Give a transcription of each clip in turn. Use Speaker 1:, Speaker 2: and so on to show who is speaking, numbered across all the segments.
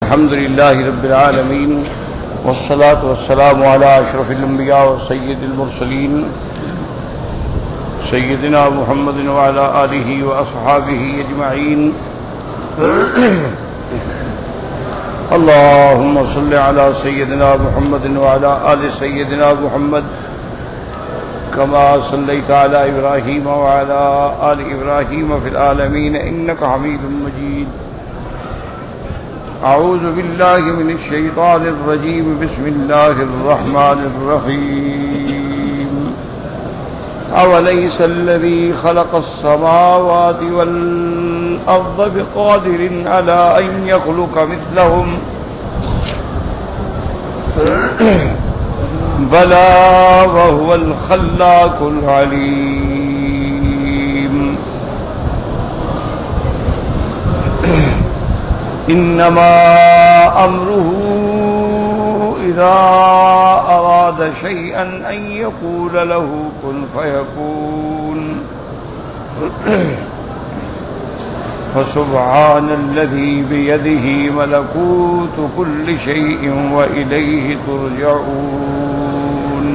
Speaker 1: الحمد لله رب العالمين والصلاة والسلام على أشرف الأنبياء وسيد المرسلين سيدنا محمد وعلى آله وأصحابه أجمعين اللهم صل على سيدنا محمد وعلى آل سيدنا محمد كما صليت على إبراهيم وعلى آل إبراهيم في العالمين إنك حميد مجيد. أعوذ بالله من الشيطان الرجيم. بسم الله الرحمن الرحيم. أوليس الذي خلق السماوات والأرض بقادر على أن يخلق مثلهم بلى وهو الخلاق العليم. إنما أمره إذا أراد شيئا أن يقول له كن فيكون. فسبحان الذي بيده ملكوت كل شيء وإليه ترجعون.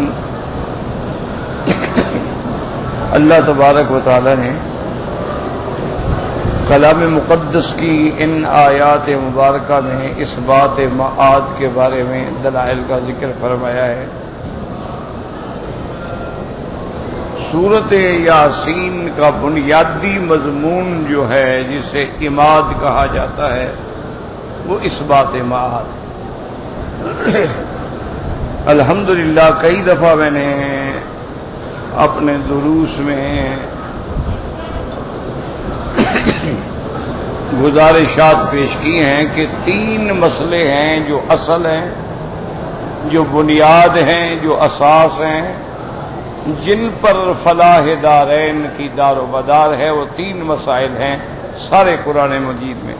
Speaker 1: اللہ تبارک و تعالی نے کلام مقدس کی ان آیات مبارکہ میں اس بات معاد کے بارے میں دلائل کا ذکر فرمایا ہے. سورۃ یاسین کا بنیادی مضمون جو ہے جسے عماد کہا جاتا ہے وہ اس بات معاد. الحمدللہ کئی دفعہ میں نے اپنے دروس میں گزارشات پیش کی ہیں کہ تین مسئلے ہیں جو اصل ہیں، جو بنیاد ہیں، جو اساس ہیں، جن پر فلاح دارین کی دار و مدار ہے. وہ تین مسائل ہیں سارے قرآن مجید میں.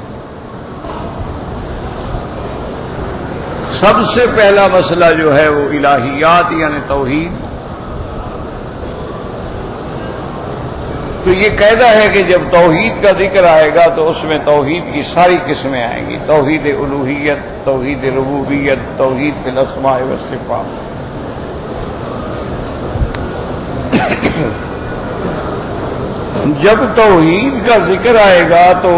Speaker 1: سب سے پہلا مسئلہ جو ہے وہ الہیات یعنی توحید. تو یہ قاعدہ ہے کہ جب توحید کا ذکر آئے گا تو اس میں توحید کی ساری قسمیں آئیں گی. توحید الوہیت، توحید ربوبیت، توحید فی الاسماء والصفات. جب توحید کا ذکر آئے گا تو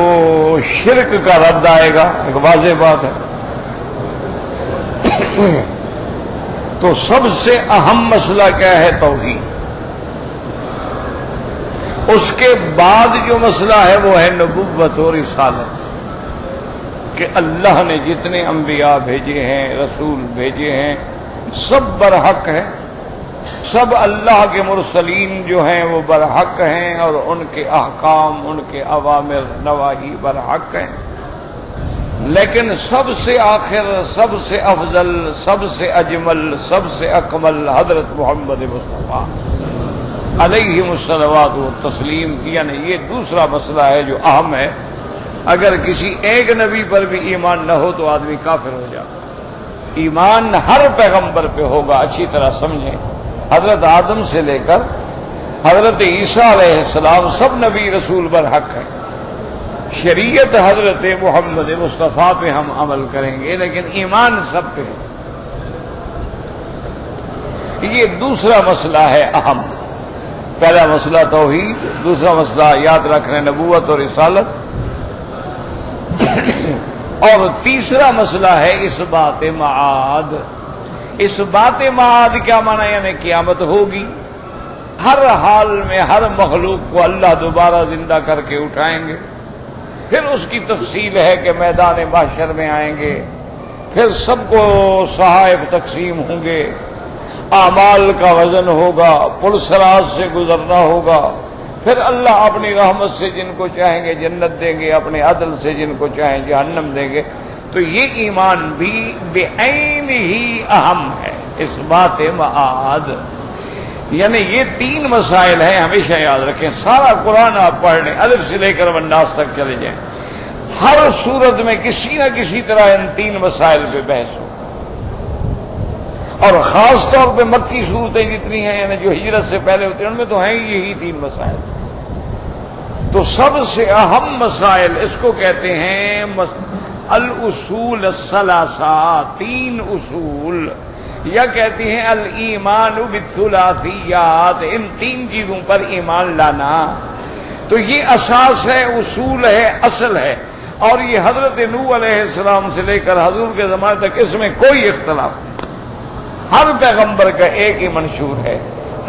Speaker 1: شرک کا رد آئے گا، ایک واضح بات ہے. تو سب سے اہم مسئلہ کیا ہے؟ توحید. اس کے بعد جو مسئلہ ہے وہ ہے نبوت اور رسالت، کہ اللہ نے جتنے انبیاء بھیجے ہیں، رسول بھیجے ہیں، سب برحق ہیں. سب اللہ کے مرسلین جو ہیں وہ برحق ہیں، اور ان کے احکام، ان کے اوامر نواہی برحق ہیں. لیکن سب سے آخر، سب سے افضل، سب سے اجمل، سب سے اکمل حضرت محمد مصطفیٰ علیہم الصلوات والتسلیم. یعنی یہ دوسرا مسئلہ ہے جو اہم ہے. اگر کسی ایک نبی پر بھی ایمان نہ ہو تو آدمی کافر ہو جاتا. ایمان ہر پیغمبر پہ ہوگا. اچھی طرح سمجھیں، حضرت آدم سے لے کر حضرت عیسیٰ علیہ السلام سب نبی رسول برحق ہیں. شریعت حضرت محمد مصطفیٰ پہ ہم عمل کریں گے، لیکن ایمان سب پہ ہے. یہ دوسرا مسئلہ ہے اہم. پہلا مسئلہ توحید، دوسرا مسئلہ یاد رکھنا نبوت اور رسالت، اور تیسرا مسئلہ ہے اس بات معاد. اس بات معاد کیا معنی؟ یعنی قیامت ہوگی. ہر حال میں ہر مخلوق کو اللہ دوبارہ زندہ کر کے اٹھائیں گے. پھر اس کی تفصیل ہے کہ میدان محشر میں آئیں گے، پھر سب کو صحائف تقسیم ہوں گے، اعمال کا وزن ہوگا، پل صراط سے گزرنا ہوگا. پھر اللہ اپنی رحمت سے جن کو چاہیں گے جنت دیں گے، اپنے عدل سے جن کو چاہیں جہنم دیں گے. تو یہ ایمان بھی بے عین ہی اہم ہے، اس بات معاد. یعنی یہ تین مسائل ہیں، ہمیشہ یاد رکھیں. سارا قرآن آپ پڑھ لیں، الف سے لے کر الناس تک چلے جائیں، ہر صورت میں کسی نہ کسی طرح ان تین مسائل پہ بحث ہو. اور خاص طور پہ مکی صورتیں جتنی ہیں، یعنی جو ہجرت سے پہلے ہوتی ہیں، ان میں تو ہیں یہی تین مسائل. تو سب سے اہم مسائل اس کو کہتے ہیں الاصول الثلاثہ، 3 اصول، یا کہتی ہیں الایمان بالثلاثیات، ان 3 چیزوں پر ایمان لانا. تو یہ اساس ہے، اصول ہے، اصل ہے. اور یہ حضرت نوح علیہ السلام سے لے کر حضور کے زمانے تک اس میں کوئی اختلاف نہیں. ہر پیغمبر کا ایک ہی منشور ہے،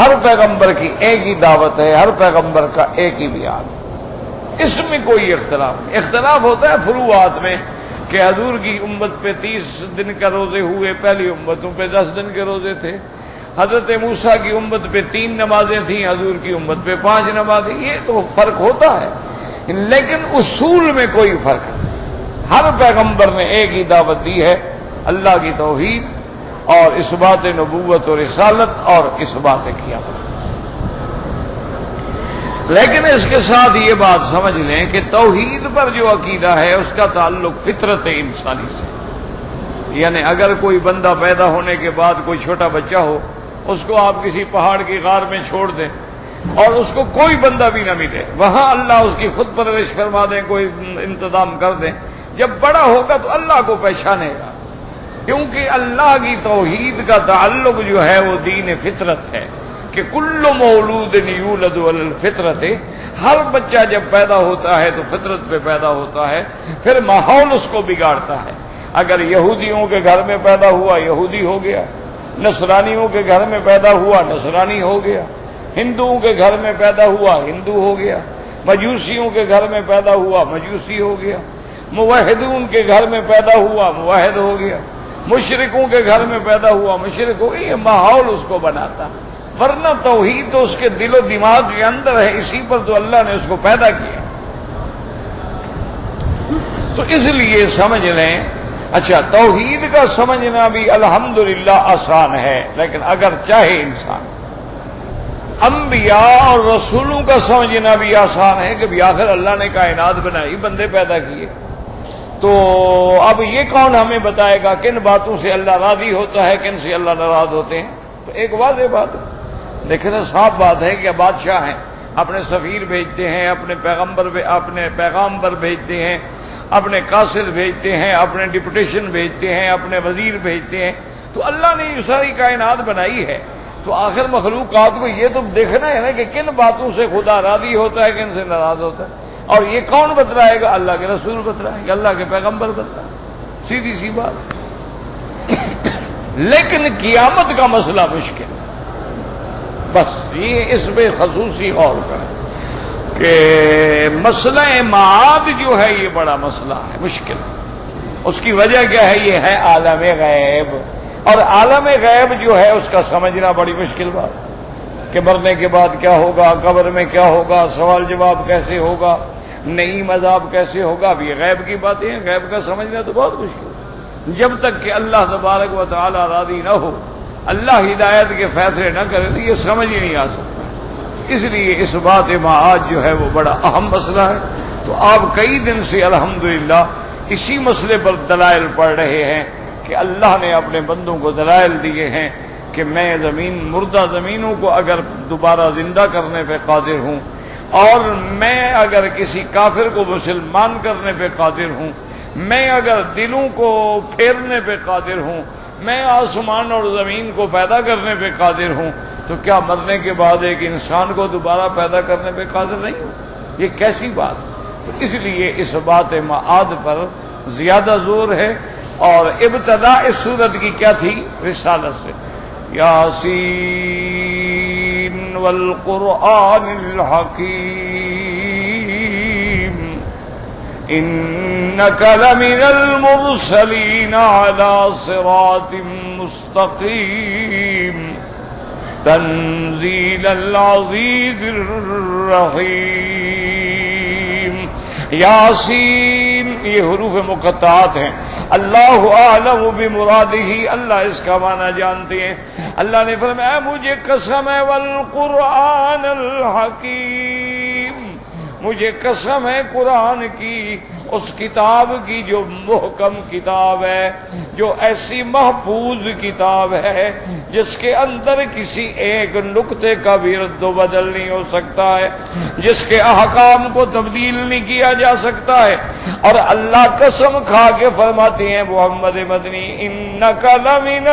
Speaker 1: ہر پیغمبر کی ایک ہی دعوت ہے، ہر پیغمبر کا ایک ہی بیان ہے. اس میں کوئی اختلاف نہیں. اختلاف ہوتا ہے فروعات میں کہ حضور کی امت پہ 30 دن کا روزے ہوئے، پہلی امتوں پہ 10 دن کے روزے تھے. حضرت موسیٰ کی امت پہ 3 نمازیں تھیں، حضور کی امت پہ 5 نمازیں. یہ تو فرق ہوتا ہے، لیکن اصول میں کوئی فرق نہیں. ہر پیغمبر نے ایک ہی دعوت دی ہے، اللہ کی توحید اور اثبات نبوت اور رسالت اور اثبات قیامت. لیکن اس کے ساتھ یہ بات سمجھ لیں کہ توحید پر جو عقیدہ ہے اس کا تعلق فطرت انسانی سے. یعنی اگر کوئی بندہ پیدا ہونے کے بعد کوئی چھوٹا بچہ ہو، اس کو آپ کسی پہاڑ کی غار میں چھوڑ دیں اور اس کو کوئی بندہ بھی نہ ملے، وہاں اللہ اس کی خود پرورش فرما دیں، کوئی انتظام کر دیں، جب بڑا ہوگا تو اللہ کو پہچانے گا. کیونکہ اللہ کی توحید کا تعلق جو ہے وہ دین فطرت ہے کہ کل مولود یولد علی الفطرت. ہر بچہ جب پیدا ہوتا ہے تو فطرت پہ پیدا ہوتا ہے، پھر ماحول اس کو بگاڑتا ہے. اگر یہودیوں کے گھر میں پیدا ہوا یہودی ہو گیا، نصرانیوں کے گھر میں پیدا ہوا نصرانی ہو گیا، ہندوؤں کے گھر میں پیدا ہوا ہندو ہو گیا، مجوسیوں کے گھر میں پیدا ہوا مجوسی ہو گیا، موحدون کے گھر میں پیدا ہوا موحد ہو گیا، مشرکوں کے گھر میں پیدا ہوا مشرک ہو گیا. یہ ماحول اس کو بناتا، ورنہ توحید تو اس کے دل و دماغ کے اندر ہے، اسی پر تو اللہ نے اس کو پیدا کیا. تو اس لیے سمجھ لیں. اچھا، توحید کا سمجھنا بھی الحمدللہ آسان ہے، لیکن اگر چاہے انسان انبیاء اور رسولوں کا سمجھنا بھی آسان ہے کہ آخر اللہ نے کائنات بنائی، بندے پیدا کیے، تو اب یہ کون ہمیں بتائے گا کن باتوں سے اللہ راضی ہوتا ہے، کن سے اللہ ناراض ہوتے ہیں. تو ایک واضح بات ہے، لیکن صاف بات ہے کہ بادشاہ ہیں، اپنے سفیر بھیجتے ہیں، اپنے پیغامبر بھیجتے ہیں، اپنے قاصد بھیجتے ہیں، اپنے ڈپٹیشن بھیجتے ہیں، اپنے وزیر بھیجتے ہیں. تو اللہ نے یہ ساری کائنات بنائی ہے، تو آخر مخلوقات کو یہ تو دیکھنا ہے نا کہ کن باتوں سے خدا راضی ہوتا ہے، کن سے ناراض ہوتا ہے. اور یہ کون بتلائے گا؟ اللہ کے رسول بتلائیں گے، اللہ کے پیغمبر بتلائیں گے. سیدھی سی بات. لیکن قیامت کا مسئلہ مشکل ہے. بس یہ اس پہ خصوصی غور کریں کہ مسئلہ معاد جو ہے یہ بڑا مسئلہ ہے، مشکل. اس کی وجہ کیا ہے؟ یہ ہے عالم غیب. اور عالم غیب جو ہے اس کا سمجھنا بڑی مشکل بات کہ مرنے کے بعد کیا ہوگا، قبر میں کیا ہوگا، سوال جواب کیسے ہوگا، نعیم عذاب کیسے ہوگا. اب یہ غیب کی باتیں ہیں، غیب کا سمجھنا تو بہت مشکل ہے. جب تک کہ اللہ تبارک و تعالی راضی نہ ہو، اللہ ہدایت کے فیصلے نہ کرے تو یہ سمجھ ہی نہیں آ سکتا. اس لیے اس بات معاد جو ہے وہ بڑا اہم مسئلہ ہے. تو آپ کئی دن سے الحمدللہ اسی مسئلے پر دلائل پڑھ رہے ہیں کہ اللہ نے اپنے بندوں کو دلائل دیے ہیں کہ میں مردہ زمینوں کو اگر دوبارہ زندہ کرنے پہ قادر ہوں، اور میں اگر کسی کافر کو مسلمان کرنے پہ قادر ہوں، میں اگر دلوں کو پھیرنے پہ قادر ہوں، میں آسمان اور زمین کو پیدا کرنے پہ قادر ہوں، تو کیا مرنے کے بعد ایک انسان کو دوبارہ پیدا کرنے پہ قادر نہیں ہوں؟ یہ کیسی بات؟ تو اس لیے اس بات معاد پر زیادہ زور ہے. اور ابتدا اس صورت کی کیا تھی؟ رسالت سے. یاسین والقرآن الحکیم انک لمن المرسلین علی صراط مستقیم تنزیل العزیز الرحیم. یاسین یہ حروف مقطعات ہیں. اللہ اعلم بمرادہ، اللہ اس کا معنی جانتے ہیں. اللہ نے فرمایا مجھے قسم ہے والقرآن الحکیم، مجھے قسم ہے قرآن کی، اس کتاب کی جو محکم کتاب ہے، جو ایسی محفوظ کتاب ہے جس کے اندر کسی ایک نقطے کا بھی رد و بدل نہیں ہو سکتا ہے، جس کے احکام کو تبدیل نہیں کیا جا سکتا ہے۔ اور اللہ قسم کھا کے فرماتے ہیں محمد مدنی انک لمن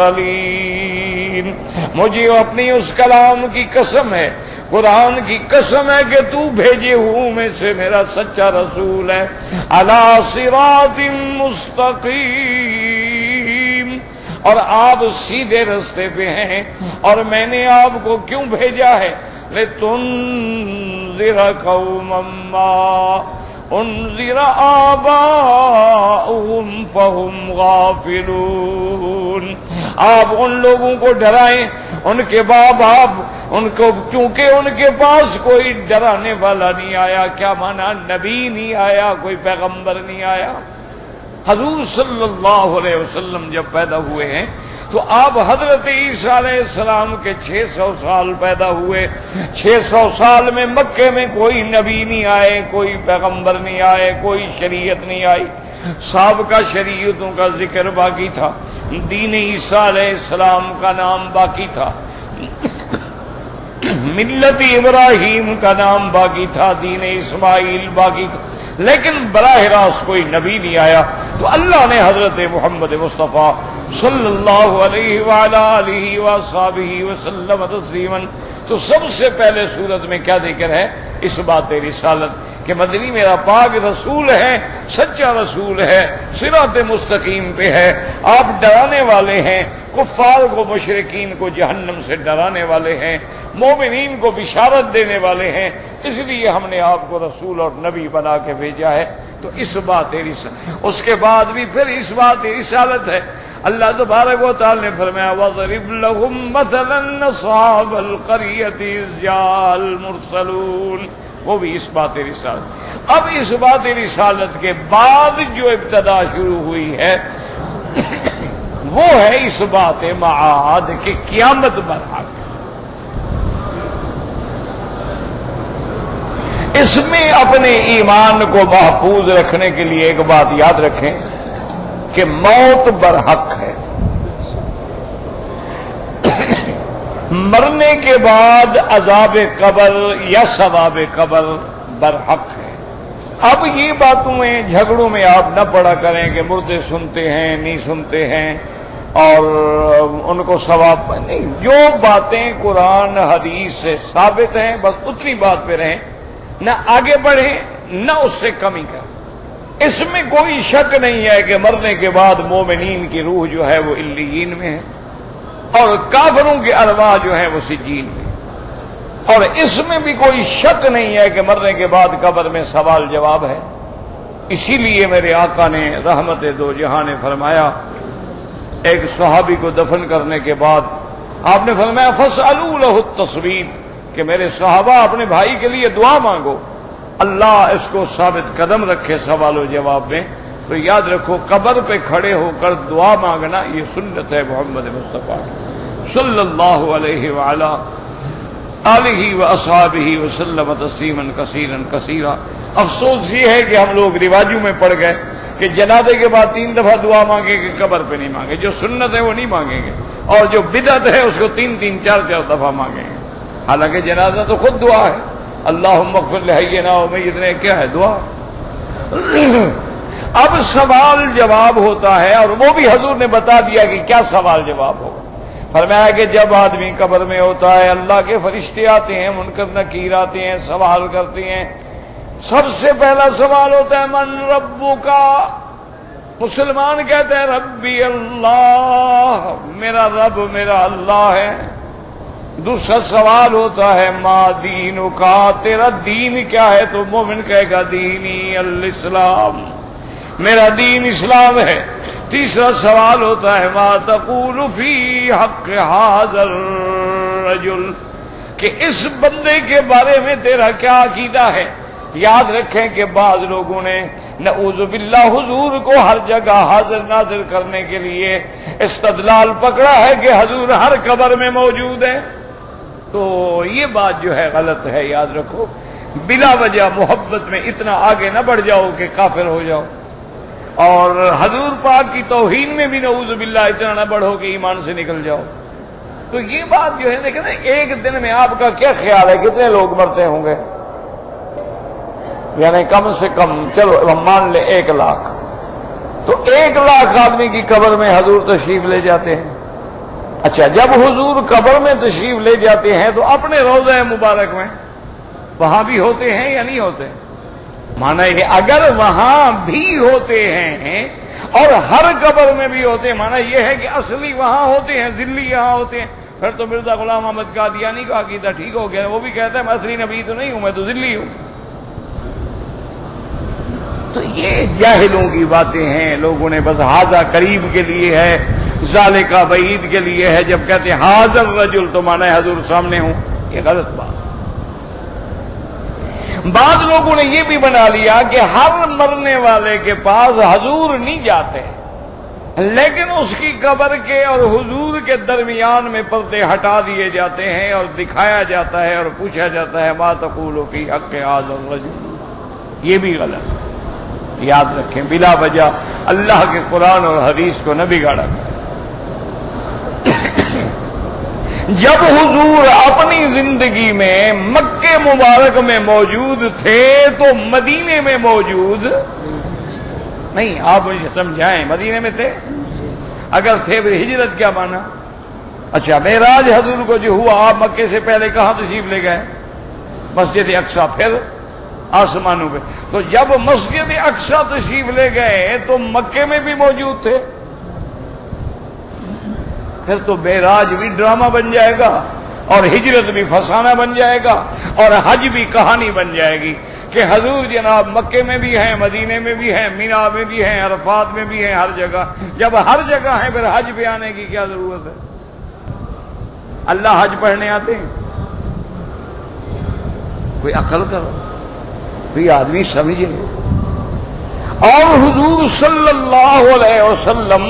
Speaker 1: المرسلین، مجھے اپنی اس کلام کی قسم ہے، قرآن کی قسم ہے کہ تو بھیجے ہوں میں سے میرا سچا رسول ہے، علی صراط مستقیم، اور آپ سیدھے رستے پہ ہیں۔ اور میں نے آپ کو کیوں بھیجا ہے؟ لتنذر قوما ما انذر آباؤہم فہم غافلون، آپ ان لوگوں کو ڈرائیں، ان کے باپ باپ ان کو، کیونکہ ان کے پاس کوئی ڈرانے والا نہیں آیا۔ کیا مانا؟ نبی نہیں آیا، کوئی پیغمبر نہیں آیا۔ حضور صلی اللہ علیہ وسلم جب پیدا ہوئے ہیں تو آپ حضرت عیسیٰ علیہ السلام کے 600 سال پیدا ہوئے۔ 600 سال میں مکے میں کوئی نبی نہیں آئے، کوئی پیغمبر نہیں آئے، کوئی شریعت نہیں آئی، سابقہ شریعتوں کا ذکر باقی تھا، دین عیسیٰ علیہ السلام کا نام باقی تھا، ملت ابراہیم کا نام باقی تھا، دین اسماعیل باقی تھا، لیکن براہ راست کوئی نبی نہیں آیا۔ تو اللہ نے حضرت محمد مصطفیٰ صلی اللہ علیہ وعلی آلہ وصحبہ وسلم تسلیما، تو سب سے پہلے سورت میں کیا ذکر ہے؟ اس بات رسالت کہ مدنی میرا پاک رسول ہے، سچا رسول ہے، صراط مستقیم پہ ہے، آپ ڈرانے والے ہیں، کفار کو مشرکین کو جہنم سے ڈرانے والے ہیں، مومنین کو بشارت دینے والے ہیں، اس لیے ہم نے آپ کو رسول اور نبی بنا کے بھیجا ہے۔ تو اس بات رسالت، اس کے بعد بھی پھر اس بات رسالت ہے۔ اللہ تبارک و تعالی نے فرمایا وَضْرِبْ لَهُم مَثَلًا أَصْحَابَ الْقَرْيَةِ إِذْ جَاءَ الْمُرْسَلُونَ، وہ بھی اس بات رسالت۔ اب اس بات رسالت کے بعد جو ابتدا شروع ہوئی ہے وہ ہے اس بات معاد کہ قیامت برحق۔ اس میں اپنے ایمان کو محفوظ رکھنے کے لیے ایک بات یاد رکھیں کہ موت برحق ہے، مرنے کے بعد عذاب قبر یا ثواب قبر برحق ہے۔ اب یہ باتوں میں جھگڑوں میں آپ نہ پڑا کریں کہ مردے سنتے ہیں نہیں سنتے ہیں اور ان کو ثواب نہیں، جو باتیں قرآن حدیث سے ثابت ہیں بس اتنی بات پہ رہیں، نہ آگے بڑھیں نہ اس سے کمی کریں۔ اس میں کوئی شک نہیں ہے کہ مرنے کے بعد مومنین کی روح جو ہے وہ علیین میں ہے اور کافروں کے ارواح جو ہیں وہ سجین میں، اور اس میں بھی کوئی شک نہیں ہے کہ مرنے کے بعد قبر میں سوال جواب ہے۔ اسی لیے میرے آقا نے رحمت دو جہاں نے فرمایا، ایک صحابی کو دفن کرنے کے بعد آپ نے فرمایا فَاسْأَلُوا لَهُ التَّثْبِيتَ، کہ میرے صحابہ اپنے بھائی کے لیے دعا مانگو، اللہ اس کو ثابت قدم رکھے سوال و جواب میں۔ تو یاد رکھو قبر پہ کھڑے ہو کر دعا مانگنا یہ سنت ہے محمد مصطفیٰ صلی اللہ علیہ وعلا آلہ واصحابہ وسلم تسلیما کثیرا کثیرا۔ افسوس یہ ہے کہ ہم لوگ رواجوں میں پڑ گئے کہ جنازے کے بعد 3 دفعہ دعا مانگیں گے، قبر پہ نہیں مانگے، جو سنت ہے وہ نہیں مانگیں گے، اور جو بدعت ہے اس کو 3 4 دفعہ مانگیں گے، حالانکہ جنازہ تو خود دعا ہے، اللہم اغفر لحینا و میتنا، کیا ہے؟ دعا۔ اب سوال جواب ہوتا ہے، اور وہ بھی حضور نے بتا دیا کہ کیا سوال جواب ہوگا۔ فرمایا کہ جب آدمی قبر میں ہوتا ہے اللہ کے فرشتے آتے ہیں، منکر نکیر آتے ہیں، سوال کرتے ہیں۔ سب سے پہلا سوال ہوتا ہے من ربکا، مسلمان کہتے ہیں ربی اللہ، میرا رب میرا اللہ ہے۔ دوسرا سوال ہوتا ہے ما دینکا، تیرا دین کیا ہے؟ تو مومن کہے گا دینی الاسلام، میرا دین اسلام ہے۔ تیسرا سوال ہوتا ہے ما تقول فی حق ھذا الرجل، کہ اس بندے کے بارے میں تیرا کیا عقیدہ ہے؟ یاد رکھیں کہ بعض لوگوں نے نعوذ باللہ حضور کو ہر جگہ حاضر ناظر کرنے کے لیے استدلال پکڑا ہے کہ حضور ہر قبر میں موجود ہے، تو یہ بات جو ہے غلط ہے۔ یاد رکھو بلا وجہ محبت میں اتنا آگے نہ بڑھ جاؤ کہ کافر ہو جاؤ، اور حضور پاک کی توہین میں بھی نعوذ باللہ اتنا نہ بڑھو کہ ایمان سے نکل جاؤ۔ تو یہ بات جو ہے دیکھیں نا، ایک دن میں آپ کا کیا خیال ہے کتنے لوگ مرتے ہوں گے؟ یعنی کم سے کم چلو ہم مان لیں 1 لاکھ، تو 1 لاکھ آدمی کی قبر میں حضور تشریف لے جاتے ہیں۔ اچھا، جب حضور قبر میں تشریف لے جاتے ہیں تو اپنے روضہ مبارک میں وہاں بھی ہوتے ہیں یا نہیں ہوتے؟ مانا یہ اگر وہاں بھی ہوتے ہیں اور ہر قبر میں بھی ہوتے ہیں، مانا یہ ہے کہ اصلی وہاں ہوتے ہیں، ذلی یہاں ہوتے ہیں، پھر تو مرزا غلام احمد قادیانی کا عقیدہ ٹھیک ہو گیا، وہ بھی کہتا ہے میں اصلی نبی تو نہیں ہوں، میں تو ذلی ہوں۔ تو یہ جاہلوں کی باتیں ہیں، لوگوں نے بس ہاذا قریب کے لیے ہے، ذالکا بعید کے لیے ہے، جب کہتے ہیں حاضر رجل تو مانا ہے حضور سامنے ہوں، یہ غلط بات۔ بعض لوگوں نے یہ بھی بنا لیا کہ ہر مرنے والے کے پاس حضور نہیں جاتے، لیکن اس کی قبر کے اور حضور کے درمیان میں پردے ہٹا دیے جاتے ہیں اور دکھایا جاتا ہے اور پوچھا جاتا ہے ما تقول فی حق ھذا الرجل۔ یہ بھی غلط ہے، یاد رکھیں، بلا وجہ اللہ کے قرآن اور حدیث کو نہ بگاڑا کریں۔ جب حضور اپنی زندگی میں مکے مبارک میں موجود تھے تو مدینے میں موجود نہیں، آپ مجھے سمجھائیں، مدینے میں تھے؟ اگر تھے پھر ہجرت کیا مانا؟ اچھا، معراج حضور کو جو ہوا آپ مکے سے پہلے کہاں تشریف لے گئے؟ مسجد اقصی، پھر آسمانوں پہ۔ تو جب مسجد اقصی تشریف لے گئے تو مکے میں بھی موجود تھے، پھر تو معراج بھی ڈرامہ بن جائے گا اور ہجرت بھی فسانہ بن جائے گا اور حج بھی کہانی بن جائے گی کہ حضور جناب مکے میں بھی ہیں، مدینے میں بھی ہیں، مینا میں بھی ہیں، عرفات میں بھی ہیں، ہر جگہ۔ جب ہر جگہ ہیں پھر حج پہ آنے کی کیا ضرورت ہے؟ اللہ حج پڑھنے آتے ہیں؟ کوئی عقل کرو، کوئی آدمی سمجھے۔ اور حضور صلی اللہ علیہ وسلم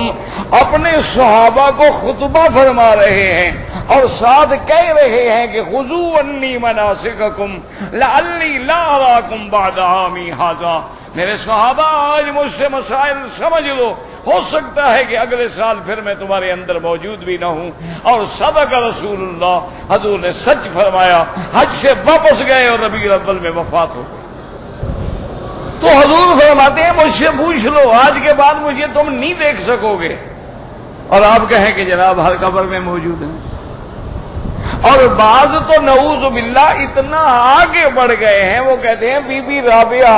Speaker 1: اپنے صحابہ کو خطبہ فرما رہے ہیں اور ساتھ کہہ رہے ہیں کہ خذوا عنی مناسککم لعلی لا اراکم بعد عامی ھذا۔ میرے صحابہ آج مجھ سے مسائل سمجھ لو، ہو سکتا ہے کہ اگلے سال پھر میں تمہارے اندر موجود بھی نہ ہوں۔ اور صدق رسول اللہ، حضور نے سچ فرمایا، حج سے واپس گئے اور ربیع الاول میں وفات ہو گئی۔ تو حضور فرماتے ہیں مجھ سے پوچھ لو، آج کے بعد مجھے تم نہیں دیکھ سکو گے، اور آپ کہیں کہ جناب ہر قبر میں موجود ہیں۔ اور بعض تو نعوذ باللہ اتنا آگے بڑھ گئے ہیں، وہ کہتے ہیں بی بی رابعہ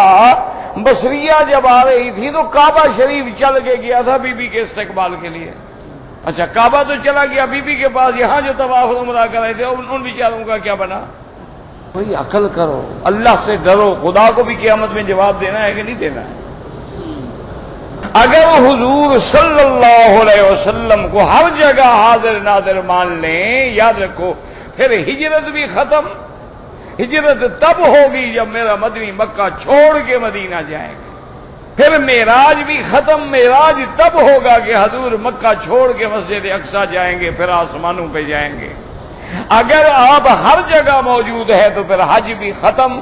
Speaker 1: بصریہ جب آ رہی تھی تو کعبہ شریف چل کے گیا تھا بی بی کے استقبال کے لیے۔ اچھا، کعبہ تو چلا گیا، بی بی کے پاس یہاں جو طواف عمرہ کر رہے تھے ان بیچاروں کا کیا بنا؟ کوئی عقل کرو، اللہ سے ڈرو، خدا کو بھی قیامت میں جواب دینا ہے کہ نہیں دینا ہے۔ اگر حضور صلی اللہ علیہ وسلم کو ہر جگہ حاضر ناظر مان لیں، یاد رکھو پھر ہجرت بھی ختم۔ ہجرت تب ہوگی جب میرا مدنی مکہ چھوڑ کے مدینہ جائیں گے۔ پھر معراج بھی ختم، معراج تب ہوگا کہ حضور مکہ چھوڑ کے مسجد اقصی جائیں گے، پھر آسمانوں پہ جائیں گے۔ اگر آپ ہر جگہ موجود ہے تو پھر حج بھی ختم۔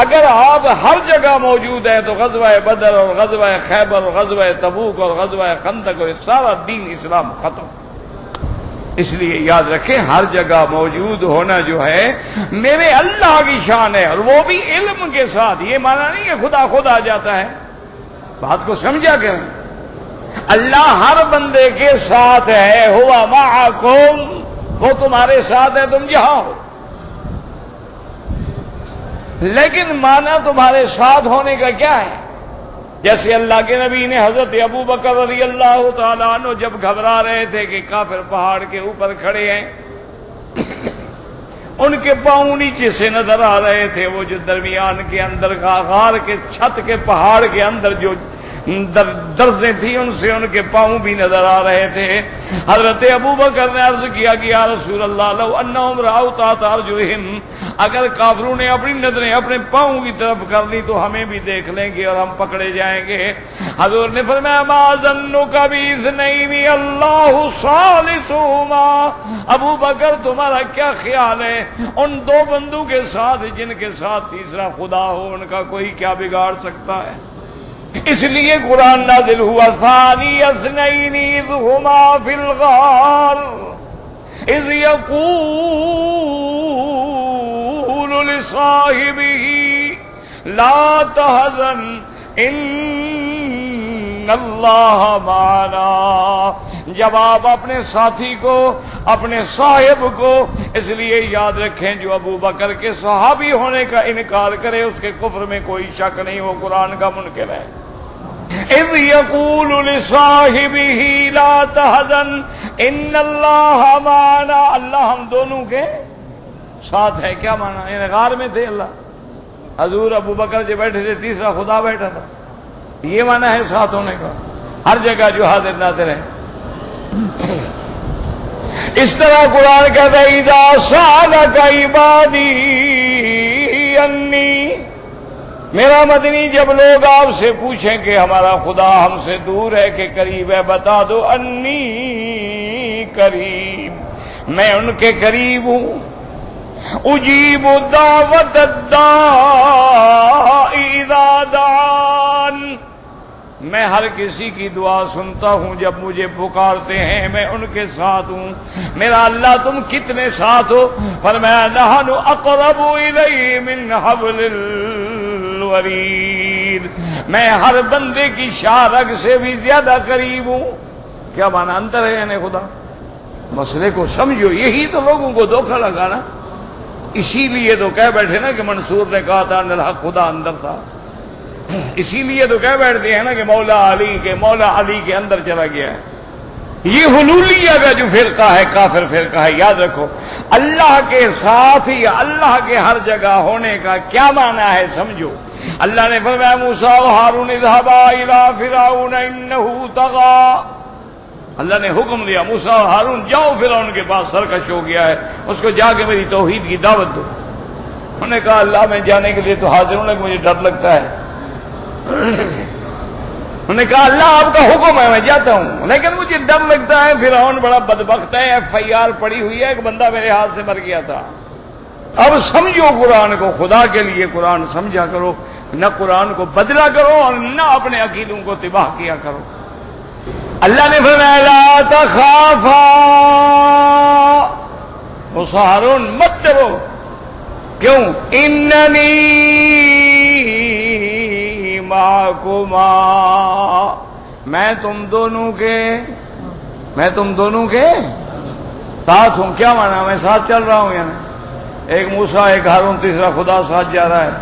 Speaker 1: اگر آپ ہر جگہ موجود ہیں تو غزوہ بدر اور غزوہ خیبر اور غزوہ تبوک اور غزوہ خندق اور سارا دین اسلام ختم۔ اس لیے یاد رکھیں، ہر جگہ موجود ہونا جو ہے میرے اللہ کی شان ہے، اور وہ بھی علم کے ساتھ۔ یہ مانا نہیں کہ خدا خود آ جاتا ہے، بات کو سمجھا کریں۔ اللہ ہر بندے کے ساتھ ہے، ہوا معکم، وہ تمہارے ساتھ ہے تم جہاں ہو، لیکن مانا تمہارے ساتھ ہونے کا کیا ہے؟ جیسے اللہ کے نبی نے حضرت ابو بکر رضی اللہ تعالیٰ عنہ جب گھبرا رہے تھے کہ کافر پہاڑ کے اوپر کھڑے ہیں، ان کے پاؤں نیچے سے نظر آ رہے تھے، وہ جو درمیان کے اندر غار کے چھت کے پہاڑ کے اندر جو درزیں تھیں ان سے ان کے پاؤں بھی نظر آ رہے تھے۔ حضرت ابو بکر نے عرض کیا کہ یا رسول اللہ لو انہم رأوا تحت ارجلہم، اگر کافروں نے اپنی نظریں اپنے پاؤں کی طرف کر لی تو ہمیں بھی دیکھ لیں گے اور ہم پکڑے جائیں گے۔ حضور نے فرمایا ما ظنک باثنین اللہ ثالثہما، ابو بکر تمہارا کیا خیال ہے ان دو بندوں کے ساتھ جن کے ساتھ تیسرا خدا ہو، ان کا کوئی کیا بگاڑ سکتا ہے؟ اس لیے قرآن نازل ہوا ثانی اثنین اذ ہما فی الغار اذ یقول لصاحبہ لا تحزن ان اللہ معنا۔ جب آپ اپنے ساتھی کو، اپنے صاحب کو اس لیے یاد رکھیں جو ابو بکر کے صحابی ہونے کا انکار کرے اس کے کفر میں کوئی شک نہیں، وہ قرآن کا منکر ہے۔ اذ یقول لصاحبہ لا تحزن ان اللہ معنا، اللہ ہم دونوں کے ساتھ ہے۔ کیا مانا؟ یعنی غار میں تھے اللہ، حضور ابو بکر جو بیٹھے تھے، تیسرا خدا بیٹھا تھا، یہ مانا ہے ساتھ ہونے کا، ہر جگہ جو حاضر ناظر ہے۔ اس طرح قرآن کہتا ہے اذا سألک عبادی انی، میرا مدنی جب لوگ آپ سے پوچھیں کہ ہمارا خدا ہم سے دور ہے کہ قریب ہے، بتا دو انی قریب، میں ان کے قریب ہوں، اجیب دعوت الداع اذا دعان، میں ہر کسی کی دعا سنتا ہوں جب مجھے پکارتے ہیں، میں ان کے ساتھ ہوں۔ میرا اللہ تم کتنے ساتھ ہو؟ فرمایا نحن اقرب الیہ من حبل الورید، میں ہر بندے کی شاہ رگ سے بھی زیادہ قریب ہوں۔ کیا مانا؟ انتر ہے یعنی خدا۔ مسئلے کو سمجھو، یہی تو لوگوں کو دھوکہ لگا نا، اسی لیے تو کہہ بیٹھے نا کہ منصور نے کہا تھا الحق خدا اندر تھا، اسی لیے تو کہہ بیٹھتے ہیں نا کہ مولا علی کے اندر چلا گیا ہے۔ یہ حلولیہ کا جو فرقہ ہے کافر فرقہ ہے، یاد رکھو اللہ کے ساتھ یا اللہ کے ہر جگہ ہونے کا کیا معنی ہے سمجھو۔ اللہ نے فرمایا موسیٰ و ہارون اذهبا الی فرعون انہ طغی، اللہ نے حکم دیا موسیٰ و ہارون جاؤ فرعون کے پاس، سرکش ہو گیا ہے، اس کو جا کے میری توحید کی دعوت دو۔ انہوں نے کہا اللہ میں جانے کے لیے تو حاضر ہوں، مجھے ڈر لگتا ہے۔ انہوں نے کہا اللہ آپ کا حکم ہے میں جاتا ہوں، لیکن مجھے ڈر لگتا ہے، فرعون بڑا بدبخت ہے، FIR پڑی ہوئی ہے، ایک بندہ میرے ہاتھ سے مر گیا تھا۔ اب سمجھو قرآن کو، خدا کے لیے قرآن سمجھا کرو، نہ قرآن کو بدلا کرو اور نہ اپنے عقیدوں کو تباہ کیا کرو۔ اللہ نے فرمایا لا تخافا، موسیٰ ہارون مت ڈرو، کیوں؟ اننی معکما، میں تم دونوں کے ساتھ ہوں۔ کیا مانا؟ میں ساتھ چل رہا ہوں، یعنی ایک موسیٰ ایک ہارون تیسرا خدا ساتھ جا رہا ہے۔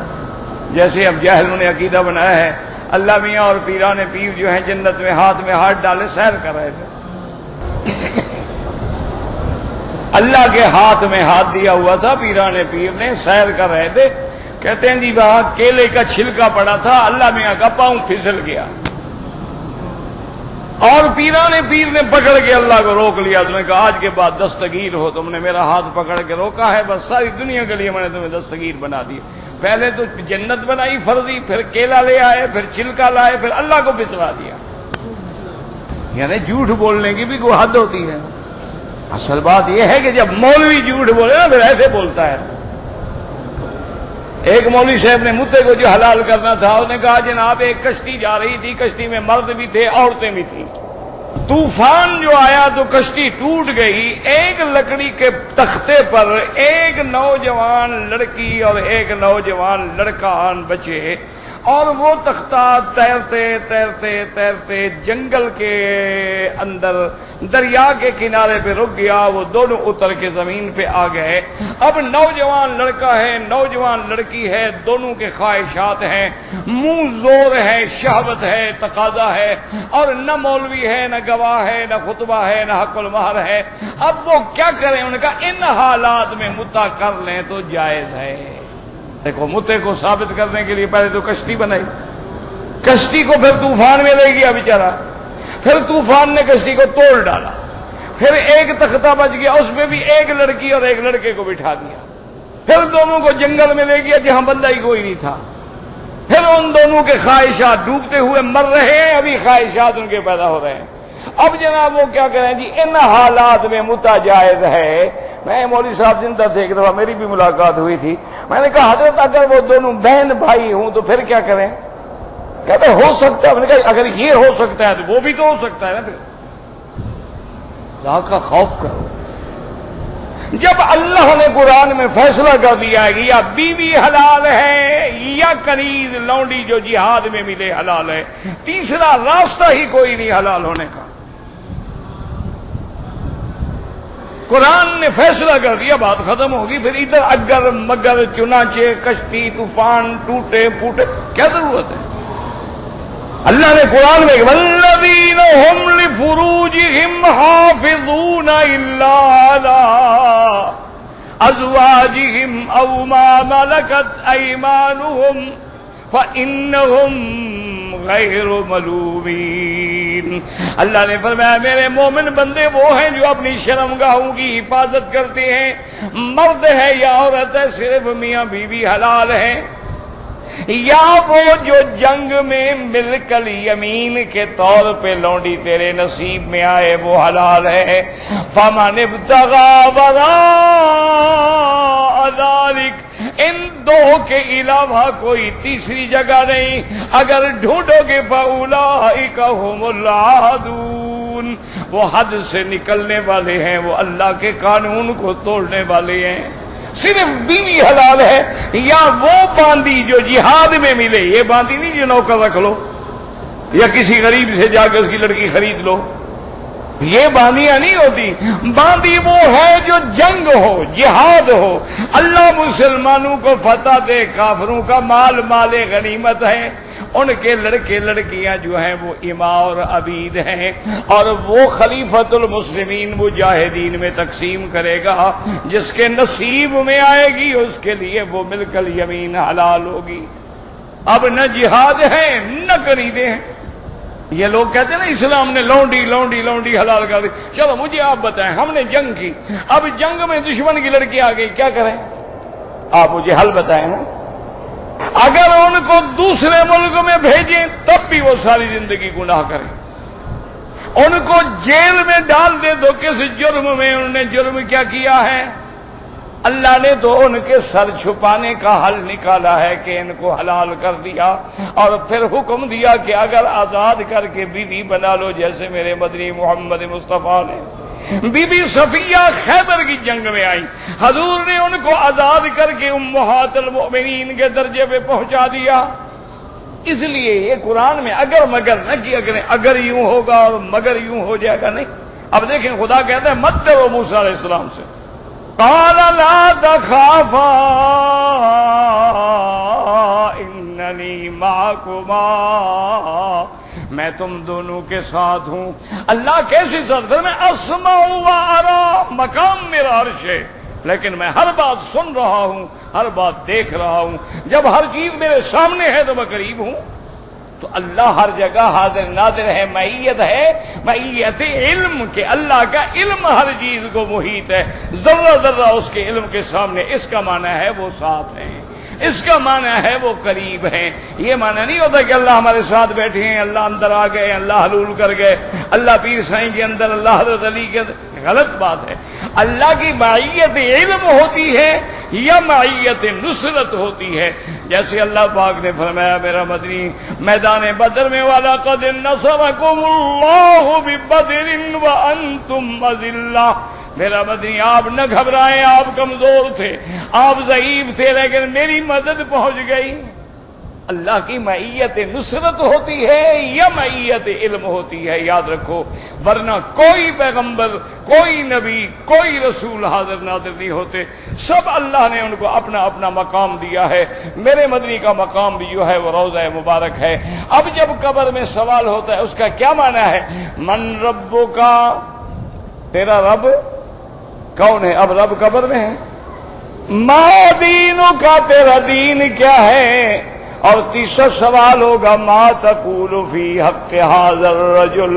Speaker 1: جیسے اب جاہلوں نے عقیدہ بنایا ہے اللہ میاں اور پیران پیر جو ہیں جنت میں ہاتھ ڈالے سیر کر رہے تھے، اللہ کے ہاتھ میں ہاتھ دیا ہوا تھا، پیران پیر نے سیر کر رہے تھے، کہتے ہیں جی وہاں کیلے کا چھلکا پڑا تھا، اللہ میاں کا پاؤں پھسل گیا اور پیران پیر نے پکڑ کے اللہ کو روک لیا۔ تم نے کہا آج کے بعد دستگیر ہو، تم نے میرا ہاتھ پکڑ کے روکا ہے، بس ساری دنیا کے لیے میں نے تمہیں دستگیر بنا دی۔ پہلے تو جنت بنائی فرضی، پھر کیلا لے آئے، پھر چھلکا لائے، پھر اللہ کو پھسلا دیا۔ یعنی جھوٹ بولنے کی بھی کوئی حد ہوتی ہے۔ اصل بات یہ ہے کہ جب مولوی جھوٹ بولے نا پھر ایسے بولتا ہے۔ ایک مولوی صاحب نے متے کو جو حلال کرنا تھا، اس نے کہا جناب ایک کشتی جا رہی تھی، کشتی میں مرد بھی تھے عورتیں بھی تھیں، طوفان جو آیا تو کشتی ٹوٹ گئی، ایک لکڑی کے تختے پر ایک نوجوان لڑکی اور ایک نوجوان لڑکا آن بچے، اور وہ تختہ تیرتے تیرتے تیرتے جنگل کے اندر دریا کے کنارے پہ رک گیا، وہ دونوں اتر کے زمین پہ آ گئے۔ اب نوجوان لڑکا ہے، نوجوان لڑکی ہے، دونوں کے خواہشات ہیں، منہ زور ہے، شہوت ہے، تقاضا ہے، اور نہ مولوی ہے، نہ گواہ ہے، نہ خطبہ ہے، نہ حق المہر ہے۔ اب وہ کیا کریں؟ انہوں نے کہا ان حالات میں متا کر لیں تو جائز ہے۔ دیکھو متے کو ثابت کرنے کے لیے پہلے تو کشتی بنائی، کشتی کو پھر طوفان میں لے گیا بیچارہ، پھر طوفان نے کشتی کو توڑ ڈالا، پھر ایک تختہ بچ گیا، اس میں بھی ایک لڑکی اور ایک لڑکے کو بٹھا دیا۔ پھر دونوں کو جنگل میں لے گیا جہاں بندہ ہی کوئی نہیں تھا. پھر ان دونوں کے خواہشات ڈوبتے ہوئے مر رہے ہیں، ابھی خواہشات ان کے پیدا ہو رہے ہیں. اب جناب وہ کیا کریں جی، ان حالات میں متع جائز ہے. میں مولوی صاحب زندہ تھے، ایک دفعہ میری بھی ملاقات ہوئی تھی. میں نے کہا حضرت اگر وہ دونوں بہن بھائی ہوں تو پھر کیا کریں؟ کہتے ہو سکتا ہے. میں نے کہا اگر یہ ہو سکتا ہے تو وہ بھی تو ہو سکتا ہے نا. پھر اللہ کا خوف کرو. جب اللہ نے قرآن میں فیصلہ کر دیا ہے کہ یا بیوی حلال ہے یا کنیز لونڈی جو جہاد میں ملے حلال ہے، تیسرا راستہ ہی کوئی نہیں حلال ہونے کا. قرآن نے فیصلہ کر دیا، بات ختم ہوگی. پھر ادھر اگر مگر چنانچہ کشتی طوفان ٹوٹے پھوٹے کیا ضرورت ہے؟ اللہ نے قرآن میں والذین هم لفروجهم حافظون الا علی ازواجهم او ما ملکت ایمانهم فانهم غیر ملومین. اللہ نے فرمایا میرے مومن بندے وہ ہیں جو اپنی شرمگاہوں کی حفاظت کرتے ہیں. مرد ہے یا عورت ہے، صرف میاں بیوی حلال ہیں. یا وہ جو جنگ میں ملک الیمین کے طور پہ لونڈی تیرے نصیب میں آئے وہ حلال ہے. فمن ابتغى وراء ذلك، ان دو کے علاوہ کوئی تیسری جگہ نہیں. اگر ڈھونڈو گے فاولئک هم العادون، وہ حد سے نکلنے والے ہیں، وہ اللہ کے قانون کو توڑنے والے ہیں. صرف بیوی حلال ہے یا وہ باندی جو جہاد میں ملے. یہ باندی نہیں جو نوکر رکھ لو یا کسی غریب سے جا کے اس کی لڑکی خرید لو، یہ باندیاں نہیں ہوتی. باندی وہ ہے جو جنگ ہو، جہاد ہو، اللہ مسلمانوں کو فتح دے، کافروں کا مال مال غنیمت ہے. ان کے لڑکے لڑکیاں جو ہیں وہ اماء اور عبید ہیں، اور وہ خلیفۃ المسلمین مجاہدین میں تقسیم کرے گا. جس کے نصیب میں آئے گی اس کے لیے وہ ملک الیمین حلال ہوگی. اب نہ جہاد ہے نہ خریدے ہیں. یہ لوگ کہتے ہیں نا اسلام نے لونڈی لونڈی لونڈی حلال کر دی. چلو مجھے آپ بتائیں، ہم نے جنگ کی، اب جنگ میں دشمن کی لڑکی آ گئی، کیا کریں؟ آپ مجھے حل بتائیں نا. اگر ان کو دوسرے ملک میں بھیجیں تب بھی وہ ساری زندگی گناہ کریں. ان کو جیل میں ڈال دے تو کس جرم میں؟ انہوں نے جرم کیا کیا ہے؟ اللہ نے تو ان کے سر چھپانے کا حل نکالا ہے کہ ان کو حلال کر دیا، اور پھر حکم دیا کہ اگر آزاد کر کے بیوی بنا لو، جیسے میرے مدنی محمد مصطفیٰ نے. بی بی صفیہ خیبر کی جنگ میں آئی، حضور نے ان کو آزاد کر کے امہات المؤمنین کے درجے پہ پہنچا دیا. اس لیے یہ قرآن میں اگر مگر نہ کیا کریں. اگر یوں ہوگا اور مگر یوں ہو جائے گا نہیں. اب دیکھیں خدا کہتا ہے مت ڈرو موسیٰ علیہ السلام سے. قال لا تخافا اننی معکما، میں تم دونوں کے ساتھ ہوں. اللہ کیسی ساتھ میں اسمع و ارى، مقام میرا عرش ہے لیکن میں ہر بات سن رہا ہوں، ہر بات دیکھ رہا ہوں. جب ہر چیز میرے سامنے ہے تو میں قریب ہوں. تو اللہ ہر جگہ حاضر ناظر ہے. معیت ہے، معیت علم کہ اللہ کا علم ہر چیز کو محیط ہے، ذرہ ذرہ اس کے علم کے سامنے. اس کا معنی ہے وہ ساتھ ہیں، اس کا معنی ہے وہ قریب ہیں. یہ معنی نہیں ہوتا کہ اللہ ہمارے ساتھ بیٹھے ہیں، اللہ اندر آ گئے، اللہ حلول کر گئے، اللہ پیر سائیں کے اندر، اللہ حضرت علی کے اندر. غلط بات ہے. اللہ کی معیت علم ہوتی ہے یا معیت نصرت ہوتی ہے. جیسے اللہ پاک نے فرمایا میرا مدنی میدان بدر میں وَلَقَدْ نَصَرَكُمُ اللَّهُ بِبَدْرٍ وَأَنْتُمْ أَذِلَّةٌ. میرا مدنی آپ نہ گھبرائیں، آپ کمزور تھے، آپ ضعیف تھے، لیکن میری مدد پہنچ گئی. اللہ کی معیت نصرت ہوتی ہے یا معیت علم ہوتی ہے، یاد رکھو. ورنہ کوئی پیغمبر، کوئی نبی، کوئی رسول حاضر ناظر نہیں ہوتے. سب اللہ نے ان کو اپنا اپنا مقام دیا ہے. میرے مدنی کا مقام بھی جو ہے وہ روضہ مبارک ہے. اب جب قبر میں سوال ہوتا ہے اس کا کیا معنی ہے؟ من ربک، تیرا رب کون ہے؟ اب رب قبر میں ہے. ما دینک، تیرا دین کیا ہے؟ اور تیسرا سوال ہوگا ما تقول فی حق ھذا الرجل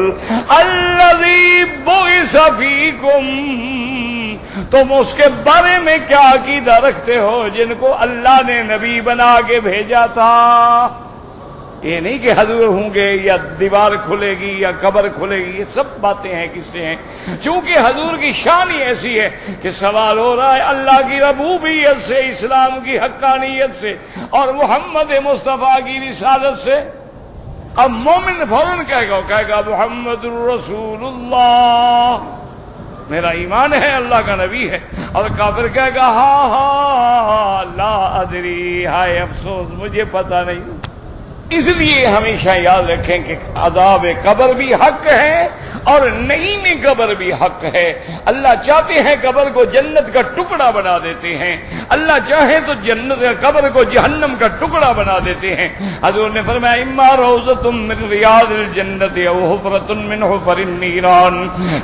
Speaker 1: الذی بعث فیکم، تم اس کے بارے میں کیا عقیدہ رکھتے ہو جن کو اللہ نے نبی بنا کے بھیجا تھا؟ یہ نہیں کہ حضور ہوں گے یا دیوار کھلے گی یا قبر کھلے گی، یہ سب باتیں ہیں کس سے ہیں؟ چونکہ حضور کی شان ہی ایسی ہے کہ سوال ہو رہا ہے اللہ کی ربوبیت سے، اسلام کی حقانیت سے اور محمد مصطفیٰ کی رسالت سے۔ اب مومن فوراً کہے گا محمد الرسول اللہ، میرا ایمان ہے اللہ کا نبی ہے، اور کافر کہے گا ہاں لا ادری، ہائے افسوس مجھے پتہ نہیں۔ اس لیے ہمیشہ یاد رکھیں کہ عذاب قبر بھی حق ہے اور نعیم قبر بھی حق ہے۔ اللہ چاہتے ہیں قبر کو جنت کا ٹکڑا بنا دیتے ہیں، اللہ چاہے تو جنت قبر کو جہنم کا ٹکڑا بنا دیتے ہیں۔ حضور نے فرمایا اما روضۃ من ریاض الجنت او حفرۃ من حفر النیران،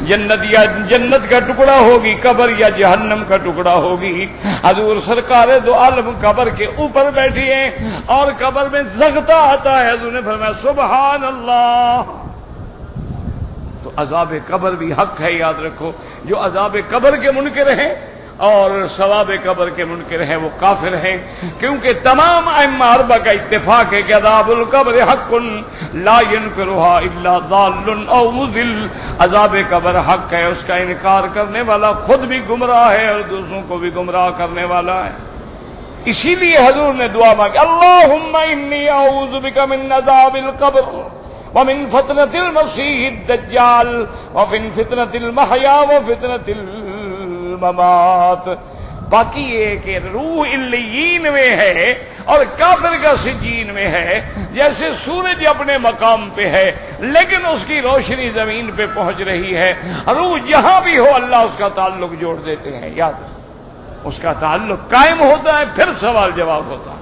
Speaker 1: جنت یا جنت کا ٹکڑا ہوگی قبر یا جہنم کا ٹکڑا ہوگی۔ حضور سرکار دو عالم قبر کے اوپر بیٹھی ہیں اور قبر میں زغتا آتا ہے، حضور نے فرمایا سبحان اللہ۔ تو عذاب قبر بھی حق ہے، یاد رکھو۔ جو عذاب قبر کے منکر ہیں اور ثواب قبر کے منکر ہیں وہ کافر ہیں، کیونکہ تمام ائمہ اربعہ کا اتفاق ہے کہ عذاب القبر حق لا ينکرها الا ضال او مضل۔ عذاب قبر حق ہے، اس کا انکار کرنے والا خود بھی گمراہ ہے اور دوسروں کو بھی گمراہ کرنے والا ہے۔ اسی لیے حضور نے دعا مانگی اللہم انی اعوذ بک من عذاب القبر ومن فتنة المسیح الدجال ومن فتنة المحیا وفتنة الممات۔ باقی یہ کہ روح علیین میں ہے اور کافر کا سجین میں ہے، جیسے سورج اپنے مقام پہ ہے لیکن اس کی روشنی زمین پہ پہنچ رہی ہے، روح جہاں بھی ہو اللہ اس کا تعلق جوڑ دیتے ہیں، یاد رکھیں اس کا تعلق قائم ہوتا ہے، پھر سوال جواب ہوتا ہے،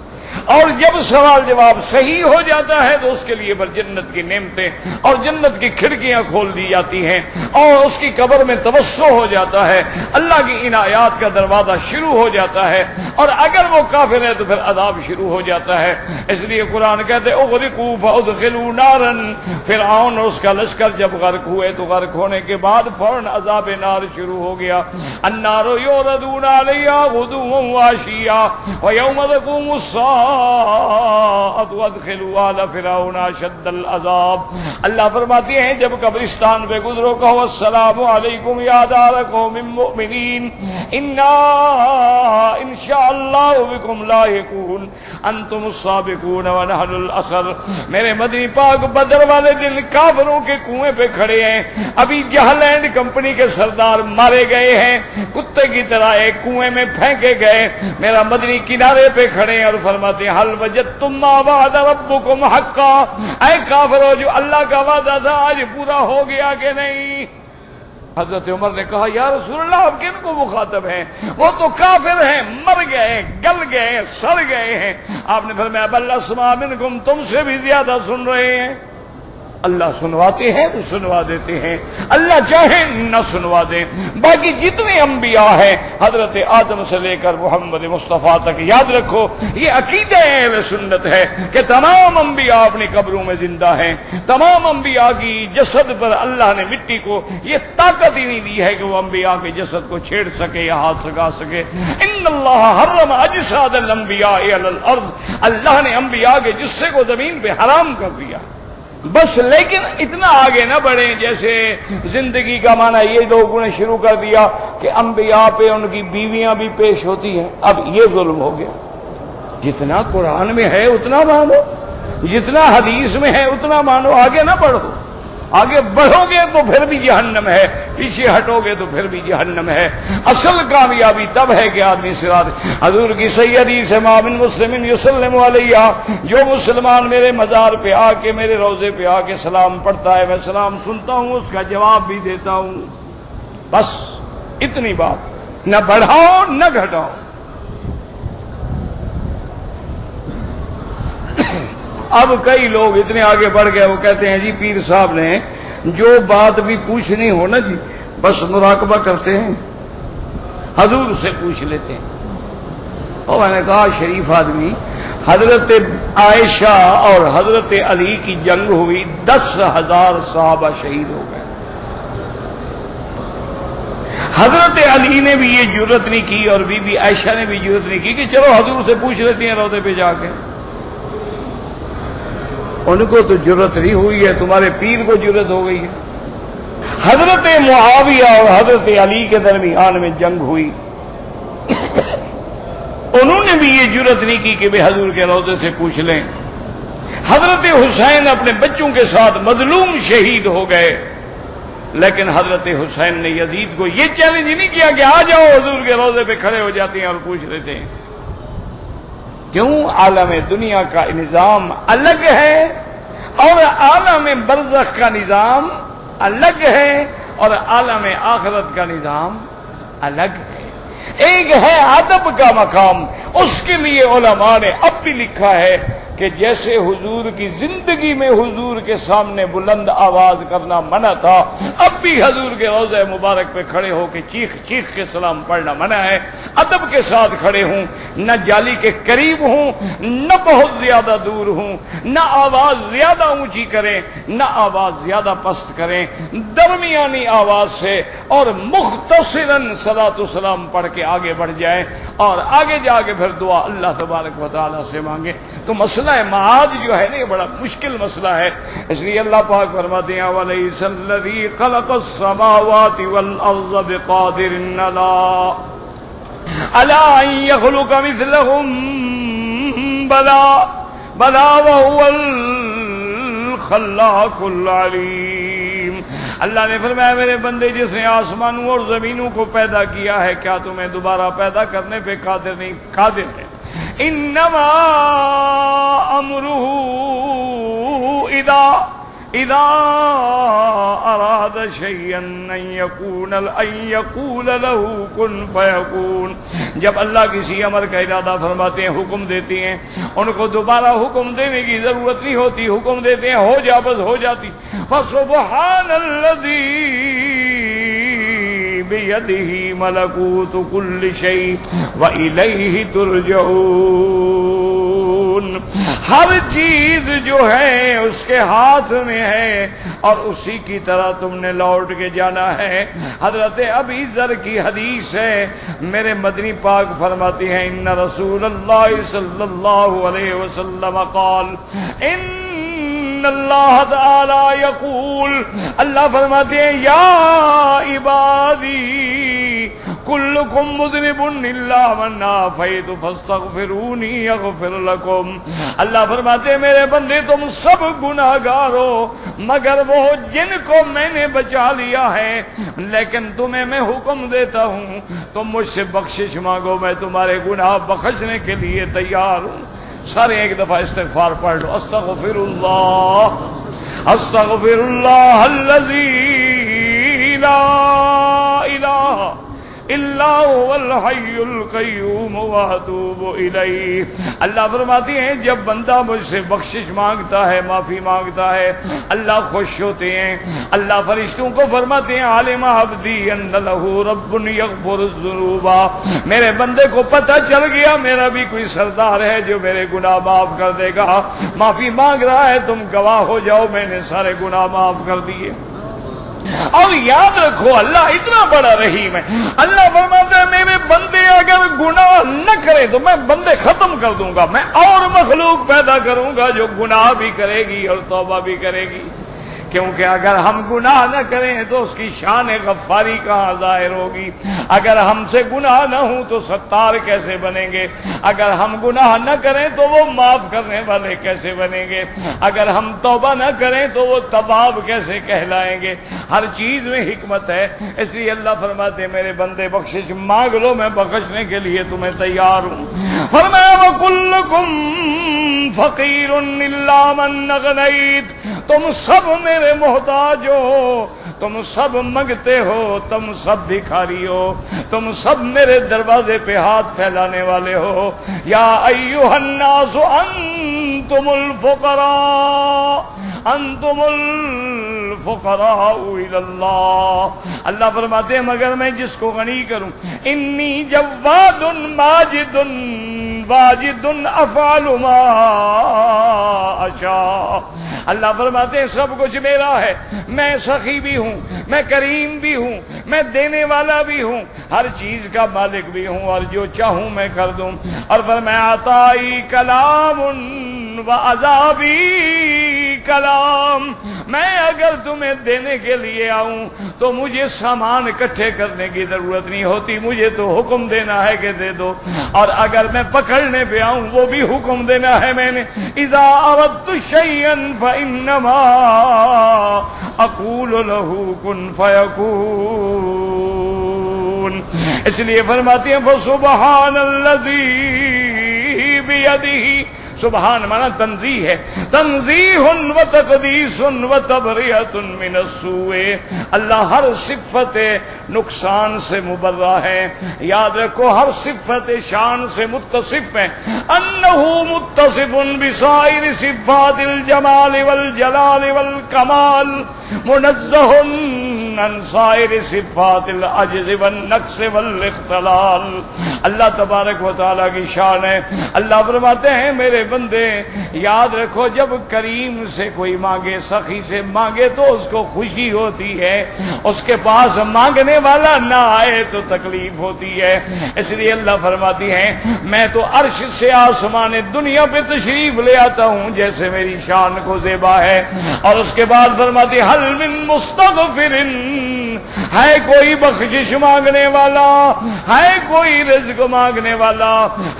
Speaker 1: اور جب سوال جواب صحیح ہو جاتا ہے تو اس کے لیے پر جنت کی نعمتیں اور جنت کی کھڑکیاں کھول دی جاتی ہیں اور اس کی قبر میں توسع ہو جاتا ہے، اللہ کی عنایات کا دروازہ شروع ہو جاتا ہے، اور اگر وہ کافر ہے تو پھر عذاب شروع ہو جاتا ہے۔ اس لیے قرآن کہتے اغرقوا فادخلوا نارا، فرعون اور اس کا لشکر جب غرق ہوئے تو غرق ہونے کے بعد فوراً عذاب نار شروع ہو گیا۔ النار یعرضون علیہا غدوا وعشیا ویوم تقوم الساعة وادخلوا آل فرعون اشد العذاب۔ اللہ فرماتے ہیں جب قبرستان پہ گزرو کہو السلام علیکم یا دار قوم مؤمنین انا انشاءاللہ بکم لاحقون انتم السابقون ونحن الاخر۔ میرے مدنی پاک بدر والے دن کافروں کے کنویں پہ کھڑے ہیں، ابھی جہلینڈ کمپنی کے سردار مارے گئے ہیں، کتے کی طرح ایک کنویں میں پھینکے گئے، میرا مدنی کنارے پہ کھڑے ہیں اور فرماتے ہیں حل وجدتم ما وعد ربکم حقا، اے کافرو جو اللہ کا وعدہ تھا آج پورا ہو گیا کہ نہیں؟ حضرت عمر نے کہا یا رسول اللہ آپ کن کو مخاطب ہیں؟ وہ تو کافر ہیں، مر گئے، گل گئے، سڑ گئے ہیں۔ آپ نے فرمایا بل اسمع منکم، تم سے بھی زیادہ سن رہے ہیں۔ اللہ سنواتے ہیں تو سنوا دیتے ہیں، اللہ چاہے نہ سنوا دیں۔ باقی جتنے انبیاء ہیں حضرت آدم سے لے کر محمد مصطفیٰ تک، یاد رکھو یہ عقیدہ اہل سنت ہے کہ تمام انبیاء اپنی قبروں میں زندہ ہیں، تمام انبیاء کی جسد پر اللہ نے مٹی کو یہ طاقت ہی نہیں دی ہے کہ وہ انبیاء کے جسد کو چھیڑ سکے یا ہاتھ لگا سکے۔ ان اللہ حرم اجساد الانبیاء علی الارض، اللہ نے انبیاء کے جسے کو زمین پہ حرام کر دیا۔ بس لیکن اتنا آگے نہ بڑھیں جیسے زندگی کا معنی یہ لوگوں نے شروع کر دیا کہ انبیاء پہ ان کی بیویاں بھی پیش ہوتی ہیں، اب یہ ظلم ہو گیا۔ جتنا قرآن میں ہے اتنا مانو، جتنا حدیث میں ہے اتنا مانو، آگے نہ بڑھو۔ آگے بڑھو گے تو پھر بھی جہنم ہے، پیچھے ہٹو گے تو پھر بھی جہنم ہے۔ اصل کامیابی تب ہے کہ آدمی صراط، حضور کی صحیح حدیث ہے ما من مسلم یسلم علیہ، جو مسلمان میرے مزار پہ آ کے میرے روضے پہ آ کے سلام پڑھتا ہے میں سلام سنتا ہوں، اس کا جواب بھی دیتا ہوں۔ بس اتنی بات، نہ بڑھاؤ نہ گھٹاؤ۔ اب کئی لوگ اتنے آگے بڑھ گئے، وہ کہتے ہیں جی پیر صاحب نے جو بات بھی پوچھنی ہو نا جی بس مراقبہ کرتے ہیں، حضور سے پوچھ لیتے ہیں۔ اور میں نے کہا شریف آدمی، حضرت عائشہ اور حضرت علی کی جنگ ہوئی، 10,000 صحابہ شہید ہو گئے۔ حضرت علی نے بھی یہ جرت نہیں کی اور بی بی عائشہ نے بھی جرت نہیں کی کہ چلو حضور سے پوچھ لیتے ہیں روضے پہ جا کے. ان کو تو جرت نہیں ہوئی ہے، تمہارے پیر کو جرت ہو گئی ہے. حضرت معاویہ اور حضرت علی کے درمیان میں جنگ ہوئی، انہوں نے بھی یہ جرت نہیں کی کہ بے حضور کے روضے سے پوچھ لیں. حضرت حسین اپنے بچوں کے ساتھ مظلوم شہید ہو گئے، لیکن حضرت حسین نے یزید کو یہ چیلنج نہیں کیا کہ آ جاؤ حضور کے روضے پہ کھڑے ہو جاتے ہیں اور پوچھ لیتے ہیں. کیوں؟ عالم دنیا کا نظام الگ ہے اور عالم برزخ کا نظام الگ ہے اور عالم آخرت کا نظام الگ ہے. ایک ہے ادب کا مقام، اس کے لیے علماء نے اب بھی لکھا ہے کہ جیسے حضور کی زندگی میں حضور کے سامنے بلند آواز کرنا منع تھا، اب بھی حضور کے روضہ مبارک پہ کھڑے ہو کے چیخ چیخ کے سلام پڑھنا منع ہے. ادب کے ساتھ کھڑے ہوں، نہ جالی کے قریب ہوں نہ بہت زیادہ دور ہوں، نہ آواز زیادہ اونچی کریں نہ آواز زیادہ پست کریں، درمیانی آواز سے اور مختصراً صلاۃ و سلام پڑھ کے آگے بڑھ جائیں اور آگے جا کے پھر دعا اللہ تبارک و تعالیٰ سے مانگیں. تو مسئلہ معاد جو ہے نا یہ بڑا مشکل مسئلہ ہے، اس لیے اللہ پاک فرماتے ہیں وَلَيْسَ الَّذِي خَلَقَ السَّمَاوَاتِ وَالْأَرْضَ بِقَادِرٍ عَلَىٰ أَن يَخْلُقَ مِثْلَهُم بَلَىٰ وَهُوَ الْخَلَّاقُ الْعَلِيمُ. اللہ نے فرمایا میرے بندے جس نے آسمانوں اور زمینوں کو پیدا کیا ہے کیا تمہیں دوبارہ پیدا کرنے پہ قادر نہیں؟ قادر ہے. انما امره اذا اراد شيئا ان يقول له كن فيكون. جب اللہ کسی امر کا ارادہ فرماتے ہیں، حکم دیتے ہیں، ان کو دوبارہ حکم دینے کی ضرورت نہیں ہوتی، حکم دیتے ہیں ہو جا بس ہو جاتی. فسبحان الذي بِيَدِهِ مَلَكُوتُ كُلِّ شَيْءٍ وَإِلَيْهِ تُرْجَعُونَ. ہر چیز جو ہے اس کے ہاتھ میں ہے اور اسی کی طرح تم نے لوٹ کے جانا ہے. حضرت ابی ذر کی حدیث ہے، میرے مدنی پاک فرماتے ہیں ان رسول اللہ صلی اللہ علیہ وسلم قال ان اللہ تعالی یقول، اللہ فرماتے ہیں یا عبادی کلکم مذنب الا من عافیت فاستغفرونی اغفر لکم. اللہ فرماتے ہیں میرے بندے تم سب گناہگار ہو مگر وہ جن کو میں نے بچا لیا ہے، لیکن تمہیں میں حکم دیتا ہوں تم مجھ سے بخشش مانگو، میں تمہارے گناہ بخشنے کے لیے تیار ہوں. سارے ایک دفعہ استغفار پڑھ لو. استغفر اللہ الذی لا الہ الا هو الحی القیوم واتوب الیہ. اللہ فرماتے ہیں جب بندہ مجھ سے بخشش مانگتا ہے، معافی مانگتا ہے، اللہ خوش ہوتے ہیں. اللہ فرشتوں کو فرماتے ہیں عالم عبدی ان لہ رب یغفر الذنوب. میرے بندے کو پتہ چل گیا میرا بھی کوئی سردار ہے جو میرے گناہ معاف کر دے گا. معافی مانگ رہا ہے، تم گواہ ہو جاؤ میں نے سارے گناہ معاف کر دیے. اور یاد رکھو اللہ اتنا بڑا رحیم ہے. اللہ فرماتا ہے میرے بندے اگر گناہ نہ کرے تو میں بندے ختم کر دوں گا، میں اور مخلوق پیدا کروں گا جو گناہ بھی کرے گی اور توبہ بھی کرے گی. کیونکہ اگر ہم گناہ نہ کریں تو اس کی شان غفاری کہاں ظاہر ہوگی؟ اگر ہم سے گناہ نہ ہوں تو ستار کیسے بنیں گے؟ اگر ہم گناہ نہ کریں تو وہ معاف کرنے والے کیسے بنیں گے؟ اگر ہم توبہ نہ کریں تو وہ تواب کیسے کہلائیں گے؟ ہر چیز میں حکمت ہے. اس لیے اللہ فرماتے میرے بندے بخشش مانگ لو، میں بخشنے کے لیے تمہیں تیار ہوں. فرمایا وَكُلُّكُمْ فَقِيرٌ إِلَّا مَنْ أَغْنَيْتَ. تم سب میرے محتاج ہو، تم سب منگتے ہو، تم سب بھکاری ہو، تم سب میرے دروازے پہ ہاتھ پھیلانے والے ہو. یا ایھا الناس انتم الفقراء الی اللہ. اللہ فرماتے ہیں مگر میں جس کو غنی کروں انی جواد ماجد واجد افعل ما اشاء. اللہ فرماتے ہیں سب کچھ میرا ہے، میں سخی بھی ہوں، میں کریم بھی ہوں، میں دینے والا بھی ہوں، ہر چیز کا مالک بھی ہوں، اور جو چاہوں میں کر دوں. اور فرمایا عطائی کلام و عذابی کلام، میں اگر تمہیں دینے کے لیے آؤں تو مجھے سامان اکٹھے کرنے کی ضرورت نہیں ہوتی، مجھے تو حکم دینا ہے کہ دے دو. اور اگر میں پکڑنے پہ آؤں وہ بھی حکم دینا ہے میں نے. اذا اردت شیئا فانما اقول له کن فیکون. اس لیے فرماتے ہیں فسبحان الذی بیدہ، سبحان مانا تنزیہ ہے، تنزیہ و تقدیس و تبریۃ من السوء. اللہ ہر صفت نقصان سے مبرہ ہے. یاد رکھو ہر صفت شان سے متصف ہے. انہ متصف بسائر صفات الجمال والجلال والکمال، منزہ عن سائر صفات العجز والنقص والاختلال. اللہ تبارک و تعالیٰ کی شان ہے. اللہ فرماتے ہیں میرے بندے یاد رکھو جب کریم سے کوئی مانگے، سخی سے مانگے تو اس کو خوشی ہوتی ہے، اس کے پاس مانگنے والا نہ آئے تو تکلیف ہوتی ہے. اس لیے اللہ فرماتی ہیں میں تو عرش سے آسمان دنیا پہ تشریف لے آتا ہوں جیسے میری شان کو زیبا ہے. اور اس کے بعد فرماتی حل من مستغفر، ہے کوئی بخشش مانگنے والا، ہے کوئی رزق مانگنے والا،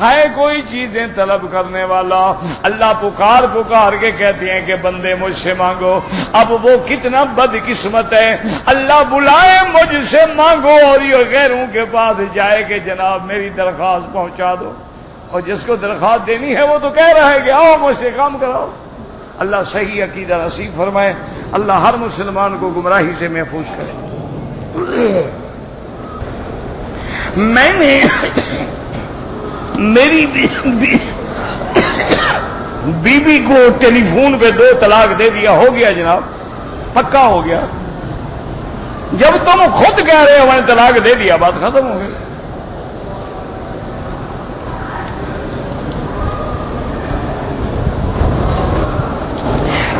Speaker 1: ہے کوئی چیزیں طلب کرنے والا. اللہ پکار پکار کے کہتے ہیں کہ بندے مجھ سے مانگو. اب وہ کتنا بد قسمت ہے، اللہ بلائے مجھ سے مانگو اور یہ غیروں کے پاس جائے کہ جناب میری درخواست پہنچا دو. اور جس کو درخواست دینی ہے وہ تو کہہ رہا ہے کہ آؤ مجھ سے کام کراؤ. اللہ صحیح عقیدہ نصیب فرمائے. اللہ ہر مسلمان کو گمراہی سے محفوظ کرے. میں نے میری بیوی کو ٹیلی فون پہ 2 طلاق دے دیا، ہو گیا جناب، پکا ہو گیا. جب تم خود کہہ رہے ہو میں نے طلاق دے دیا بات ختم ہو گئی.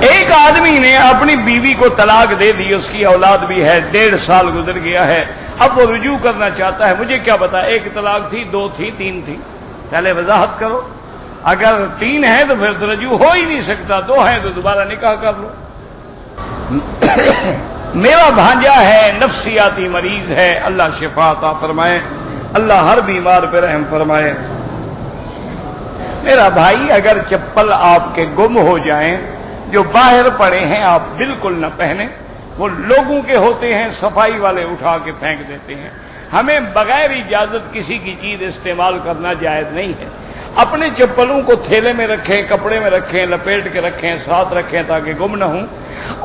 Speaker 1: ایک آدمی نے اپنی بیوی کو طلاق دے دی، اس کی اولاد بھی ہے، 1.5 سال گزر گیا ہے، اب وہ رجوع کرنا چاہتا ہے. مجھے کیا پتا 1 طلاق تھی، 2 تھی، 3 تھی، پہلے وضاحت کرو. اگر 3 ہے تو پھر تو رجوع ہو ہی نہیں سکتا، 2 ہے تو دوبارہ نکاح کر لو. میرا بھانجا ہے، نفسیاتی مریض ہے، اللہ شفا عطا فرمائے، اللہ ہر بیمار پہ رحم فرمائے. میرا بھائی اگر چپل آپ کے گم ہو جائیں، جو باہر پڑے ہیں آپ بالکل نہ پہنیں. وہ لوگوں کے ہوتے ہیں، صفائی والے اٹھا کے پھینک دیتے ہیں. ہمیں بغیر اجازت کسی کی چیز استعمال کرنا جائز نہیں ہے. اپنے چپلوں کو تھیلے میں رکھیں، کپڑے میں رکھیں، لپیٹ کے رکھیں، ساتھ رکھیں تاکہ گم نہ ہوں.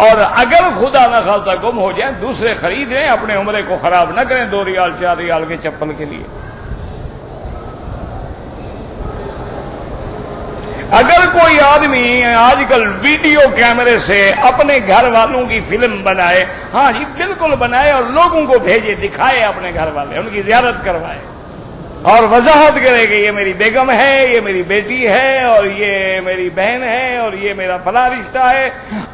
Speaker 1: اور اگر خدا نہ خاصا گم ہو جائیں دوسرے خرید لیں، اپنے عمرے کو خراب نہ کریں 2 ریال 4 ریال کے چپل کے لیے. اگر کوئی آدمی آج کل ویڈیو کیمرے سے اپنے گھر والوں کی فلم بنائے، ہاں جی بالکل بنائے، اور لوگوں کو بھیجے، دکھائے اپنے گھر والے، ان کی زیارت کروائے اور وضاحت کرے کہ یہ میری بیگم ہے، یہ میری بیٹی ہے، اور یہ میری بہن ہے، اور یہ میرا فلاں رشتہ ہے،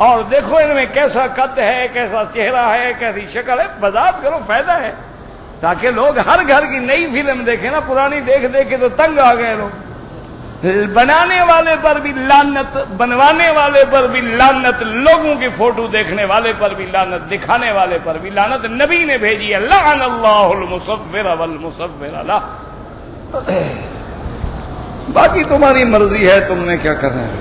Speaker 1: اور دیکھو ان میں کیسا قد ہے، کیسا چہرہ ہے، کیسی شکل ہے. وضاحت کرو، فائدہ ہے، تاکہ لوگ ہر گھر کی نئی فلم دیکھیں نا. پرانی دیکھ دیکھ کے تو تنگ آ گئے لوگ. بنانے والے پر بھی لعنت، بنوانے والے پر بھی لعنت، لوگوں کی فوٹو دیکھنے والے پر بھی لعنت، دکھانے والے پر بھی لعنت. نبی نے بھیجی ہے لعن اللہ المصور والمصور لا. باقی تمہاری مرضی ہے، تم نے کیا کرنا ہے.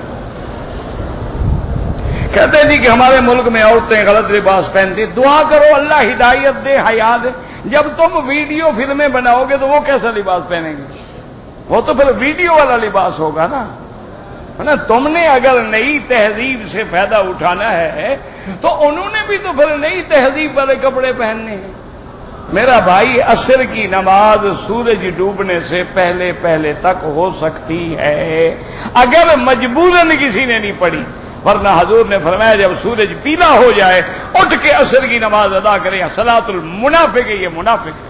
Speaker 1: کہتے تھے کہ ہمارے ملک میں عورتیں غلط لباس پہنتی. دعا کرو اللہ ہدایت دے، حیا دے. جب تم ویڈیو فلمیں بناؤ گے تو وہ کیسا لباس پہنیں گے؟ وہ تو پھر ویڈیو والا لباس ہوگا نا. تم نے اگر نئی تہذیب سے فائدہ اٹھانا ہے تو انہوں نے بھی تو پھر نئی تہذیب والے کپڑے پہننے ہیں. میرا بھائی عصر کی نماز سورج ڈوبنے سے پہلے پہلے تک ہو سکتی ہے اگر مجبوراً کسی نے نہیں پڑھی، ورنہ حضور نے فرمایا جب سورج پیلا ہو جائے اٹھ کے عصر کی نماز ادا کریں. صلاۃ المنافق ہے، یہ منافق ہے.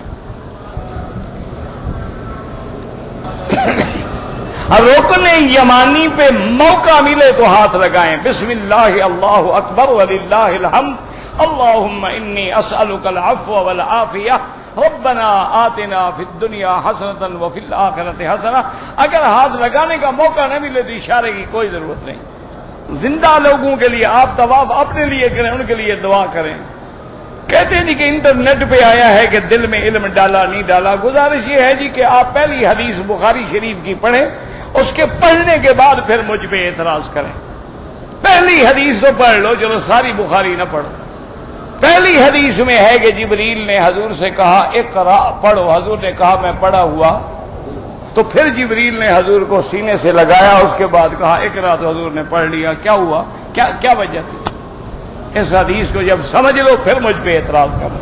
Speaker 1: رکن یمانی پہ موقع ملے تو ہاتھ لگائیں. بسم اللہ اللہ اکبر وللہ الحمد. اللہم انی اسألک العفو والعافیہ. ربنا آتنا فی الدنیا حسنۃ وفی الآخرۃ حسنہ. اگر ہاتھ لگانے کا موقع نہ ملے تو اشارے کی کوئی ضرورت نہیں. زندہ لوگوں کے لیے آپ طواف اپنے لیے کریں، ان کے لیے دعا کریں. کہتے ہیں جی کہ انٹرنیٹ پہ آیا ہے کہ دل میں علم ڈالا نہیں ڈالا. گزارش یہ ہے جی کہ آپ پہلی حدیث بخاری شریف کی پڑھیں، اس کے پڑھنے کے بعد پھر مجھ پہ اعتراض کریں. پہلی حدیث تو پڑھ لو، چلو ساری بخاری نہ پڑھو. پہلی حدیث میں ہے کہ جبریل نے حضور سے کہا اقرا پڑھو، حضور نے کہا میں پڑھا ہوا. تو پھر جبریل نے حضور کو سینے سے لگایا، اس کے بعد کہا اقرا، تو حضور نے پڑھ لیا. کیا ہوا؟ کیا وجہ تھی؟ اس حدیث کو جب سمجھ لو پھر مجھ پہ اعتراض کرو.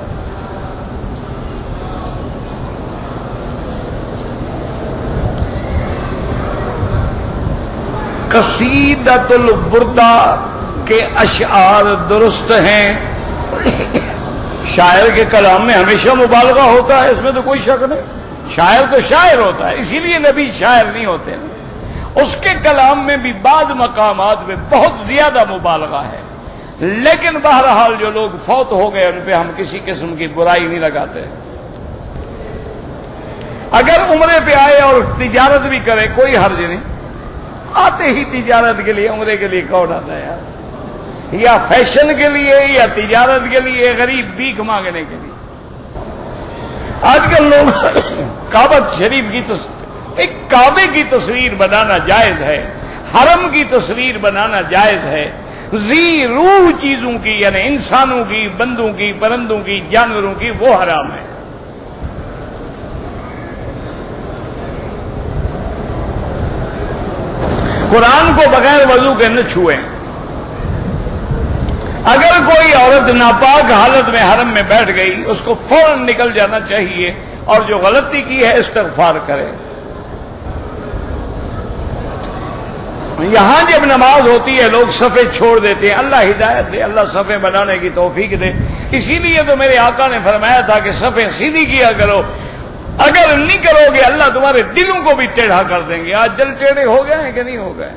Speaker 1: قصیدۃ البردہ کے اشعار درست ہیں. شاعر کے کلام میں ہمیشہ مبالغہ ہوتا ہے، اس میں تو کوئی شک نہیں. شاعر تو شاعر ہوتا ہے، اسی لیے نبی شاعر نہیں ہوتے. اس کے کلام میں بھی بعض مقامات میں بہت زیادہ مبالغہ ہے. لیکن بہرحال جو لوگ فوت ہو گئے ان پہ ہم کسی قسم کی برائی نہیں لگاتے. اگر عمرے پہ آئے اور تجارت بھی کرے کوئی حرج نہیں. آتے ہی تجارت کے لیے، عمرے کے لیے کون آتا ہے یار؟ یا فیشن کے لیے یا تجارت کے لیے، غریب بھیک مانگنے کے لیے. آج کل لوگ کعبہ شریف کی ایک کعبے کی تصویر بنانا جائز ہے، حرم کی تصویر بنانا جائز ہے. ذی روح چیزوں کی یعنی انسانوں کی، بندوں کی، پرندوں کی، جانوروں کی، وہ حرام ہے. قرآن کو بغیر وضو کے نہ چھوئیں. اگر کوئی عورت ناپاک حالت میں حرم میں بیٹھ گئی اس کو فوراً نکل جانا چاہیے اور جو غلطی کی ہے استغفار کرے. یہاں جب نماز ہوتی ہے لوگ صفے چھوڑ دیتے ہیں. اللہ ہدایت دے، اللہ صفے بنانے کی توفیق دے. اسی لیے تو میرے آقا نے فرمایا تھا کہ صفے سیدھی کیا کرو. اگر نہیں کرو گے اللہ تمہارے دلوں کو بھی ٹیڑھا کر دیں گے. آج دل ٹیڑھے ہو گئے ہیں کہ نہیں ہو گئے؟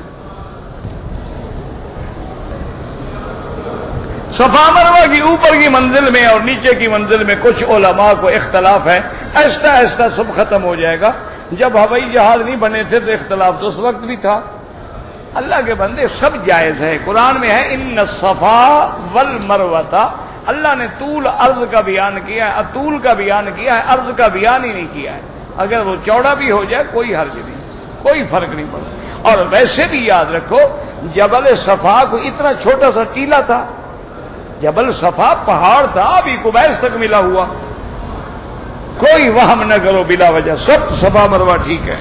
Speaker 1: صفا مروہ کی اوپر کی منزل میں اور نیچے کی منزل میں کچھ علماء کو اختلاف ہے. ایسا ایسا سب ختم ہو جائے گا. جب ہوائی جہاز نہیں بنے تھے تو اختلاف تو اس وقت بھی تھا. اللہ کے بندے سب جائز ہے. قرآن میں ہے ان الصفا والمروہ. اللہ نے طول عرض کا بیان کیا ہے، اطول کا بیان کیا ہے، عرض کا بیان ہی نہیں کیا ہے. اگر وہ چوڑا بھی ہو جائے کوئی حرج نہیں، کوئی فرق نہیں پڑتا. اور ویسے بھی یاد رکھو جبل صفا کو اتنا چھوٹا سا ٹیلا تھا. جبل صفا پہاڑ تھا، ابھی قبیس تک ملا ہوا. کوئی وہم نہ کرو بلا وجہ، سب صفا مروہ ٹھیک ہے.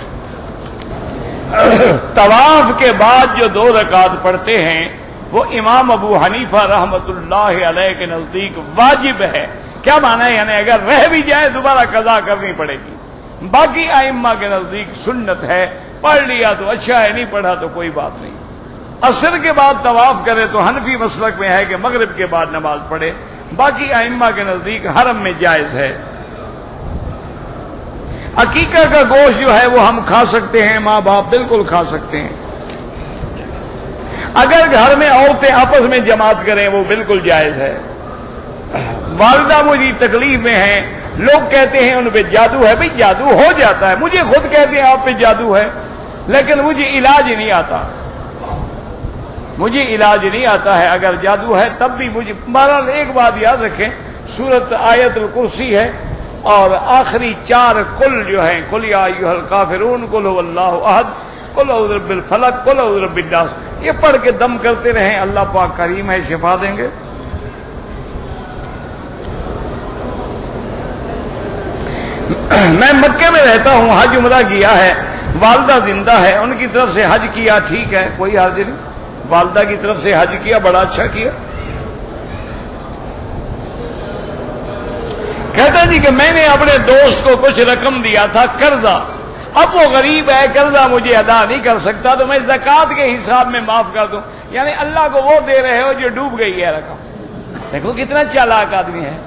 Speaker 1: طواف کے بعد جو 2 رکعت پڑھتے ہیں وہ امام ابو حنیفہ رحمت اللہ علیہ کے نزدیک واجب ہے. کیا معنی ہے؟ یعنی اگر رہ بھی جائے دوبارہ قضا کرنی پڑے گی. باقی ائمہ کے نزدیک سنت ہے. پڑھ لیا تو اچھا ہے، نہیں پڑھا تو کوئی بات نہیں. عصر کے بعد طواف کرے تو حنفی مسلک میں ہے کہ مغرب کے بعد نماز پڑھے. باقی ائمہ کے نزدیک حرم میں جائز ہے. عقیقہ کا گوشت جو ہے وہ ہم کھا سکتے ہیں، ماں باپ بالکل کھا سکتے ہیں. اگر گھر میں عورتیں آپس میں جماعت کریں وہ بالکل جائز ہے. والدہ مجھے تکلیف میں ہیں، لوگ کہتے ہیں ان پہ جادو ہے. بھئی جادو ہو جاتا ہے، مجھے خود کہتے ہیں آپ پہ جادو ہے، لیکن مجھے علاج نہیں آتا. مجھے علاج نہیں آتا ہے. اگر جادو ہے تب بھی مجھے. بہرحال ایک بات یاد رکھیں، سورت آیت الکرسی ہے اور آخری 4 کل جو ہیں، قل یا ایھا الکافرون، قل ھو اللہ احد، قل اعوذ برب الفلق، قل اعوذ برب الناس. یہ پڑھ کے دم کرتے رہیں، اللہ پاک کریم ہے شفا دیں گے. میں مکے میں رہتا ہوں، حج عمرہ کیا ہے، والدہ زندہ ہے، ان کی طرف سے حج کیا، ٹھیک ہے کوئی حرج نہیں. والدہ کی طرف سے حج کیا، بڑا اچھا کیا. کہتا جی کہ میں نے اپنے دوست کو کچھ رقم دیا تھا قرضہ، اب وہ غریب ہے، قرضہ مجھے ادا نہیں کر سکتا تو میں زکوٰۃ کے حساب میں معاف کر دوں. یعنی اللہ کو وہ دے رہے ہو جو ڈوب گئی ہے رقم. دیکھو کتنا چالاک آدمی ہے.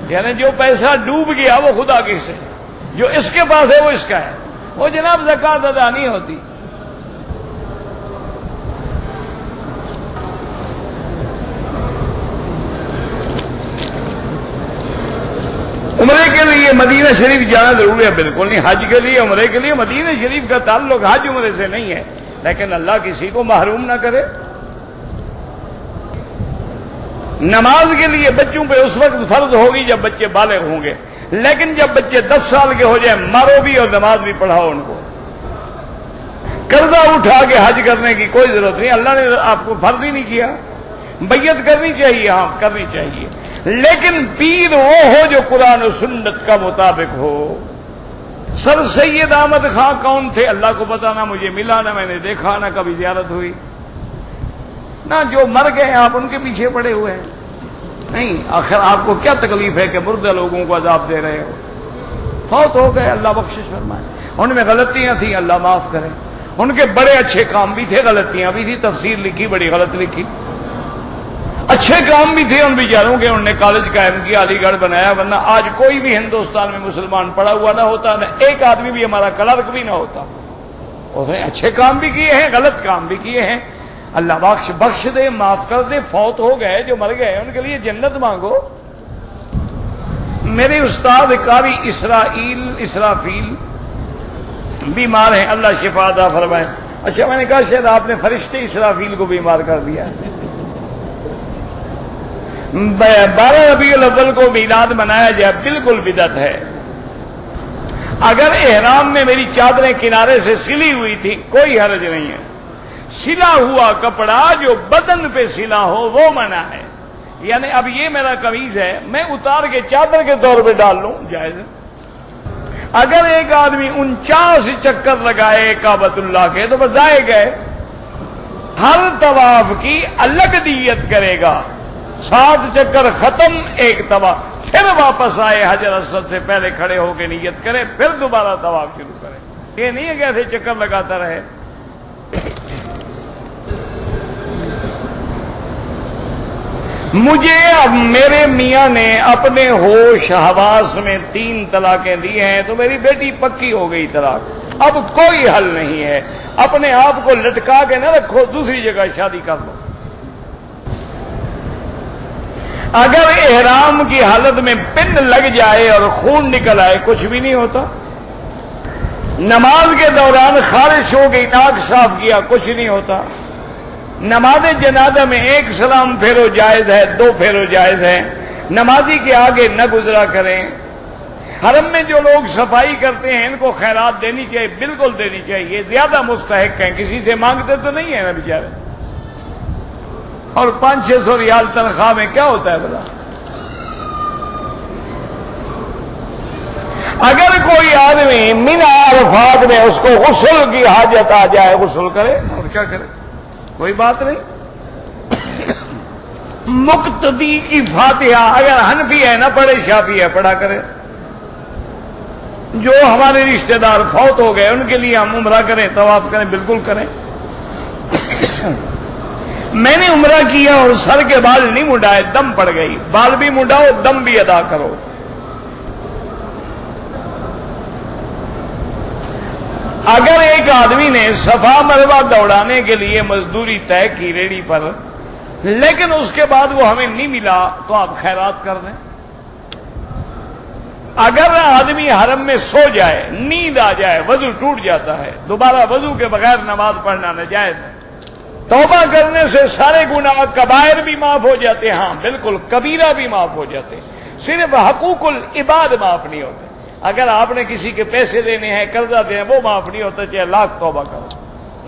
Speaker 1: یعنی جو پیسہ ڈوب گیا وہ خدا کے سے، جو اس کے پاس ہے وہ اس کا ہے. وہ جناب زکوٰۃ ادا نہیں ہوتی. عمرے کے لیے مدینہ شریف جانا ضروری ہے؟ بالکل نہیں. حج کے لیے، عمرے کے لیے مدینہ شریف کا تعلق حج عمرے سے نہیں ہے، لیکن اللہ کسی کو محروم نہ کرے. نماز کے لیے بچوں پہ اس وقت فرض ہوگی جب بچے بالغ ہوں گے، لیکن جب بچے 10 سال کے ہو جائیں مارو بھی اور نماز بھی پڑھاؤ ان کو. قرضہ اٹھا کے حج کرنے کی کوئی ضرورت نہیں، اللہ نے آپ کو فرض ہی نہیں کیا. بیعت کرنی چاہیے، ہاں کرنی چاہیے، لیکن پیر وہ ہو جو قرآن و سنت کا مطابق ہو. سر سید احمد خان کون تھے؟ اللہ کو پتا، نہ مجھے ملا، نہ میں نے دیکھا، نہ کبھی زیارت ہوئی، نہ جو مر گئے آپ ان کے پیچھے پڑے ہوئے ہیں. نہیں، آخر آپ کو کیا تکلیف ہے کہ مردہ لوگوں کو عذاب دے رہے ہو؟ فوت ہو گئے، اللہ بخشش فرمائے. ان میں غلطیاں تھیں، اللہ معاف کرے. ان کے بڑے اچھے کام بھی تھے، غلطیاں بھی تھی، تفسیر لکھی بڑی غلط لکھی. اچھے کام بھی تھے ان بیچاروں کے، انہوں نے کالج قائم کیا، علی گڑھ بنایا، ورنہ آج کوئی بھی ہندوستان میں مسلمان پڑا ہوا نہ ہوتا، نہ ایک آدمی بھی ہمارا کلرک بھی نہ ہوتا. اس نے اچھے کام بھی کیے ہیں، غلط کام بھی کیے ہیں. اللہ بخش دے، معاف کر دے. فوت ہو گئے جو مر گئے ان کے لیے جنت مانگو. میرے استاد قاری اسرافیل بیمار ہیں، اللہ شفا عطا فرمائے. اچھا، میں نے کہا شاید آپ نے فرشتے اسرافیل کو بیمار کر دیا. 12 ربیع الاول کو میلاد منایا جائے بالکل بدعت ہے. اگر احرام میں میری چادریں کنارے سے سلی ہوئی تھی کوئی حرج نہیں ہے. سلا ہوا کپڑا جو بدن پہ سلا ہو وہ منع ہے. یعنی اب یہ میرا قمیض ہے، میں اتار کے چادر کے طور پہ ڈال لوں، جائز ہے. اگر ایک آدمی 49 چکر لگائے کعبۃ اللہ کے تو بجائے گئے، ہر طواف کی الگ نیت کرے گا. 7 چکر ختم، ایک طواف، پھر واپس آئے حجر اسود سے پہلے کھڑے ہو کے نیت کرے، پھر دوبارہ طواف شروع کرے. یہ نہیں ہے کہ ایسے چکر لگاتا رہے. مجھے اب میرے میاں نے اپنے ہوش حواس میں 3 طلاقیں دی ہیں تو میری بیٹی پکی ہو گئی طلاق. اب کوئی حل نہیں ہے. اپنے آپ کو لٹکا کے نہ رکھو، دوسری جگہ شادی کر لو. اگر احرام کی حالت میں پن لگ جائے اور خون نکل آئے کچھ بھی نہیں ہوتا. نماز کے دوران خارش ہو گئی، ناک صاف کیا، کچھ نہیں ہوتا. نماز جنازہ میں 1 سلام پھیرو جائز ہے، 2 پھیرو جائز ہے. نمازی کے آگے نہ گزرا کریں. حرم میں جو لوگ صفائی کرتے ہیں ان کو خیرات دینی چاہیے، بالکل دینی چاہیے. زیادہ مستحق ہیں، کسی سے مانگتے تو نہیں ہیں نا بیچارے. اور 500-600 ریال تنخواہ میں کیا ہوتا ہے بلا؟ اگر کوئی آدمی مینا عرفات میں اس کو غسل کی حاجت آ جائے غسل کرے، اور کیا کرے، کوئی بات نہیں. مقتدی کی فاتحہ اگر حنفی ہے نہ پڑھے، شافعی ہے پڑھا کرے. جو ہمارے رشتہ دار فوت ہو گئے ان کے لیے ہم عمرہ کریں، طواف کریں، بالکل کریں. میں نے عمرہ کیا اور سر کے بال نہیں منڈائے، دم پڑ گئی. بال بھی منڈاؤ، دم بھی ادا کرو. اگر ایک آدمی نے صفا مروہ دوڑانے کے لیے مزدوری طے کی ریڑی پر، لیکن اس کے بعد وہ ہمیں نہیں ملا تو آپ خیرات کر دیں. اگر آدمی حرم میں سو جائے، نیند آ جائے، وضو ٹوٹ جاتا ہے، دوبارہ وضو کے بغیر نماز پڑھنا ناجائز ہے. توبہ کرنے سے سارے گناہ کبائر بھی معاف ہو جاتے ہیں. ہاں بالکل، کبیرہ بھی معاف ہو جاتے ہیں، صرف حقوق العباد معاف نہیں ہوتے. اگر آپ نے کسی کے پیسے دینے ہیں، قرضہ دینا، وہ معاف نہیں ہوتا، چاہے لاکھ توبہ کرو.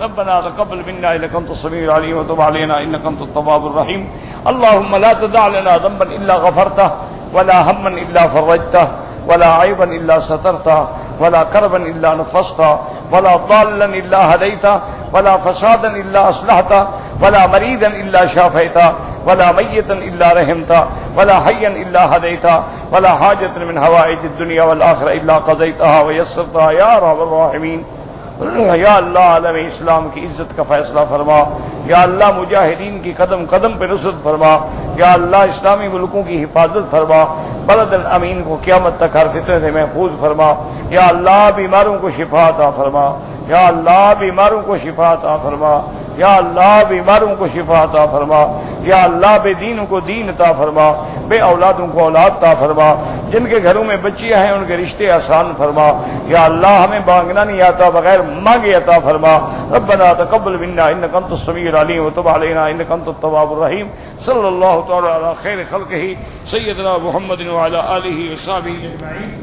Speaker 1: ربنا تقبل منا انك انت السميع العليم وتب علينا انك انت التواب الرحيم. اللهم لا تدع لنا ذنبا الا غفرته ولا هما الا فرجته ولا عيبا الا سترته ولا كربا الا نفسته ولا ضالا الا هديته ولا فسادا الا اصلحته ولا مريضا الا شافيته ولا ميتا الا رحمته ولا حيا الا هديته ولا حاجة من حوائج الدنيا والآخرة الا قضيتها ويسرتها يا ارحم الراحمين. یا اللہ عالم اسلام کی عزت کا فیصلہ فرما. یا اللہ مجاہدین کی قدم قدم پہ نصرت فرما. یا اللہ اسلامی ملکوں کی حفاظت فرما. بلد الامین کو قیامت تک ہر فتنے سے محفوظ فرما. یا اللہ بیماروں کو شفا عطا فرما. یا اللہ بیماروں کو شفا عطا فرما، یا اللہ بیماروں کو شفا عطا فرما، یا اللہ بے دینوں کو دین عطا فرما، بے اولادوں کو اولاد عطا فرما، جن کے گھروں میں بچیاں ہیں ان کے رشتے آسان فرما، یا اللہ ہمیں مانگنا نہیں آتا بغیر مانگے عطا فرما، ربنا تقبل منا انک انت السمیع العلیم وتب علینا انک انت التواب الرحیم، صلی اللہ تعالی علی خیر خلقہ سیدنا محمد وعلی آلہ وصحبہ اجمعین۔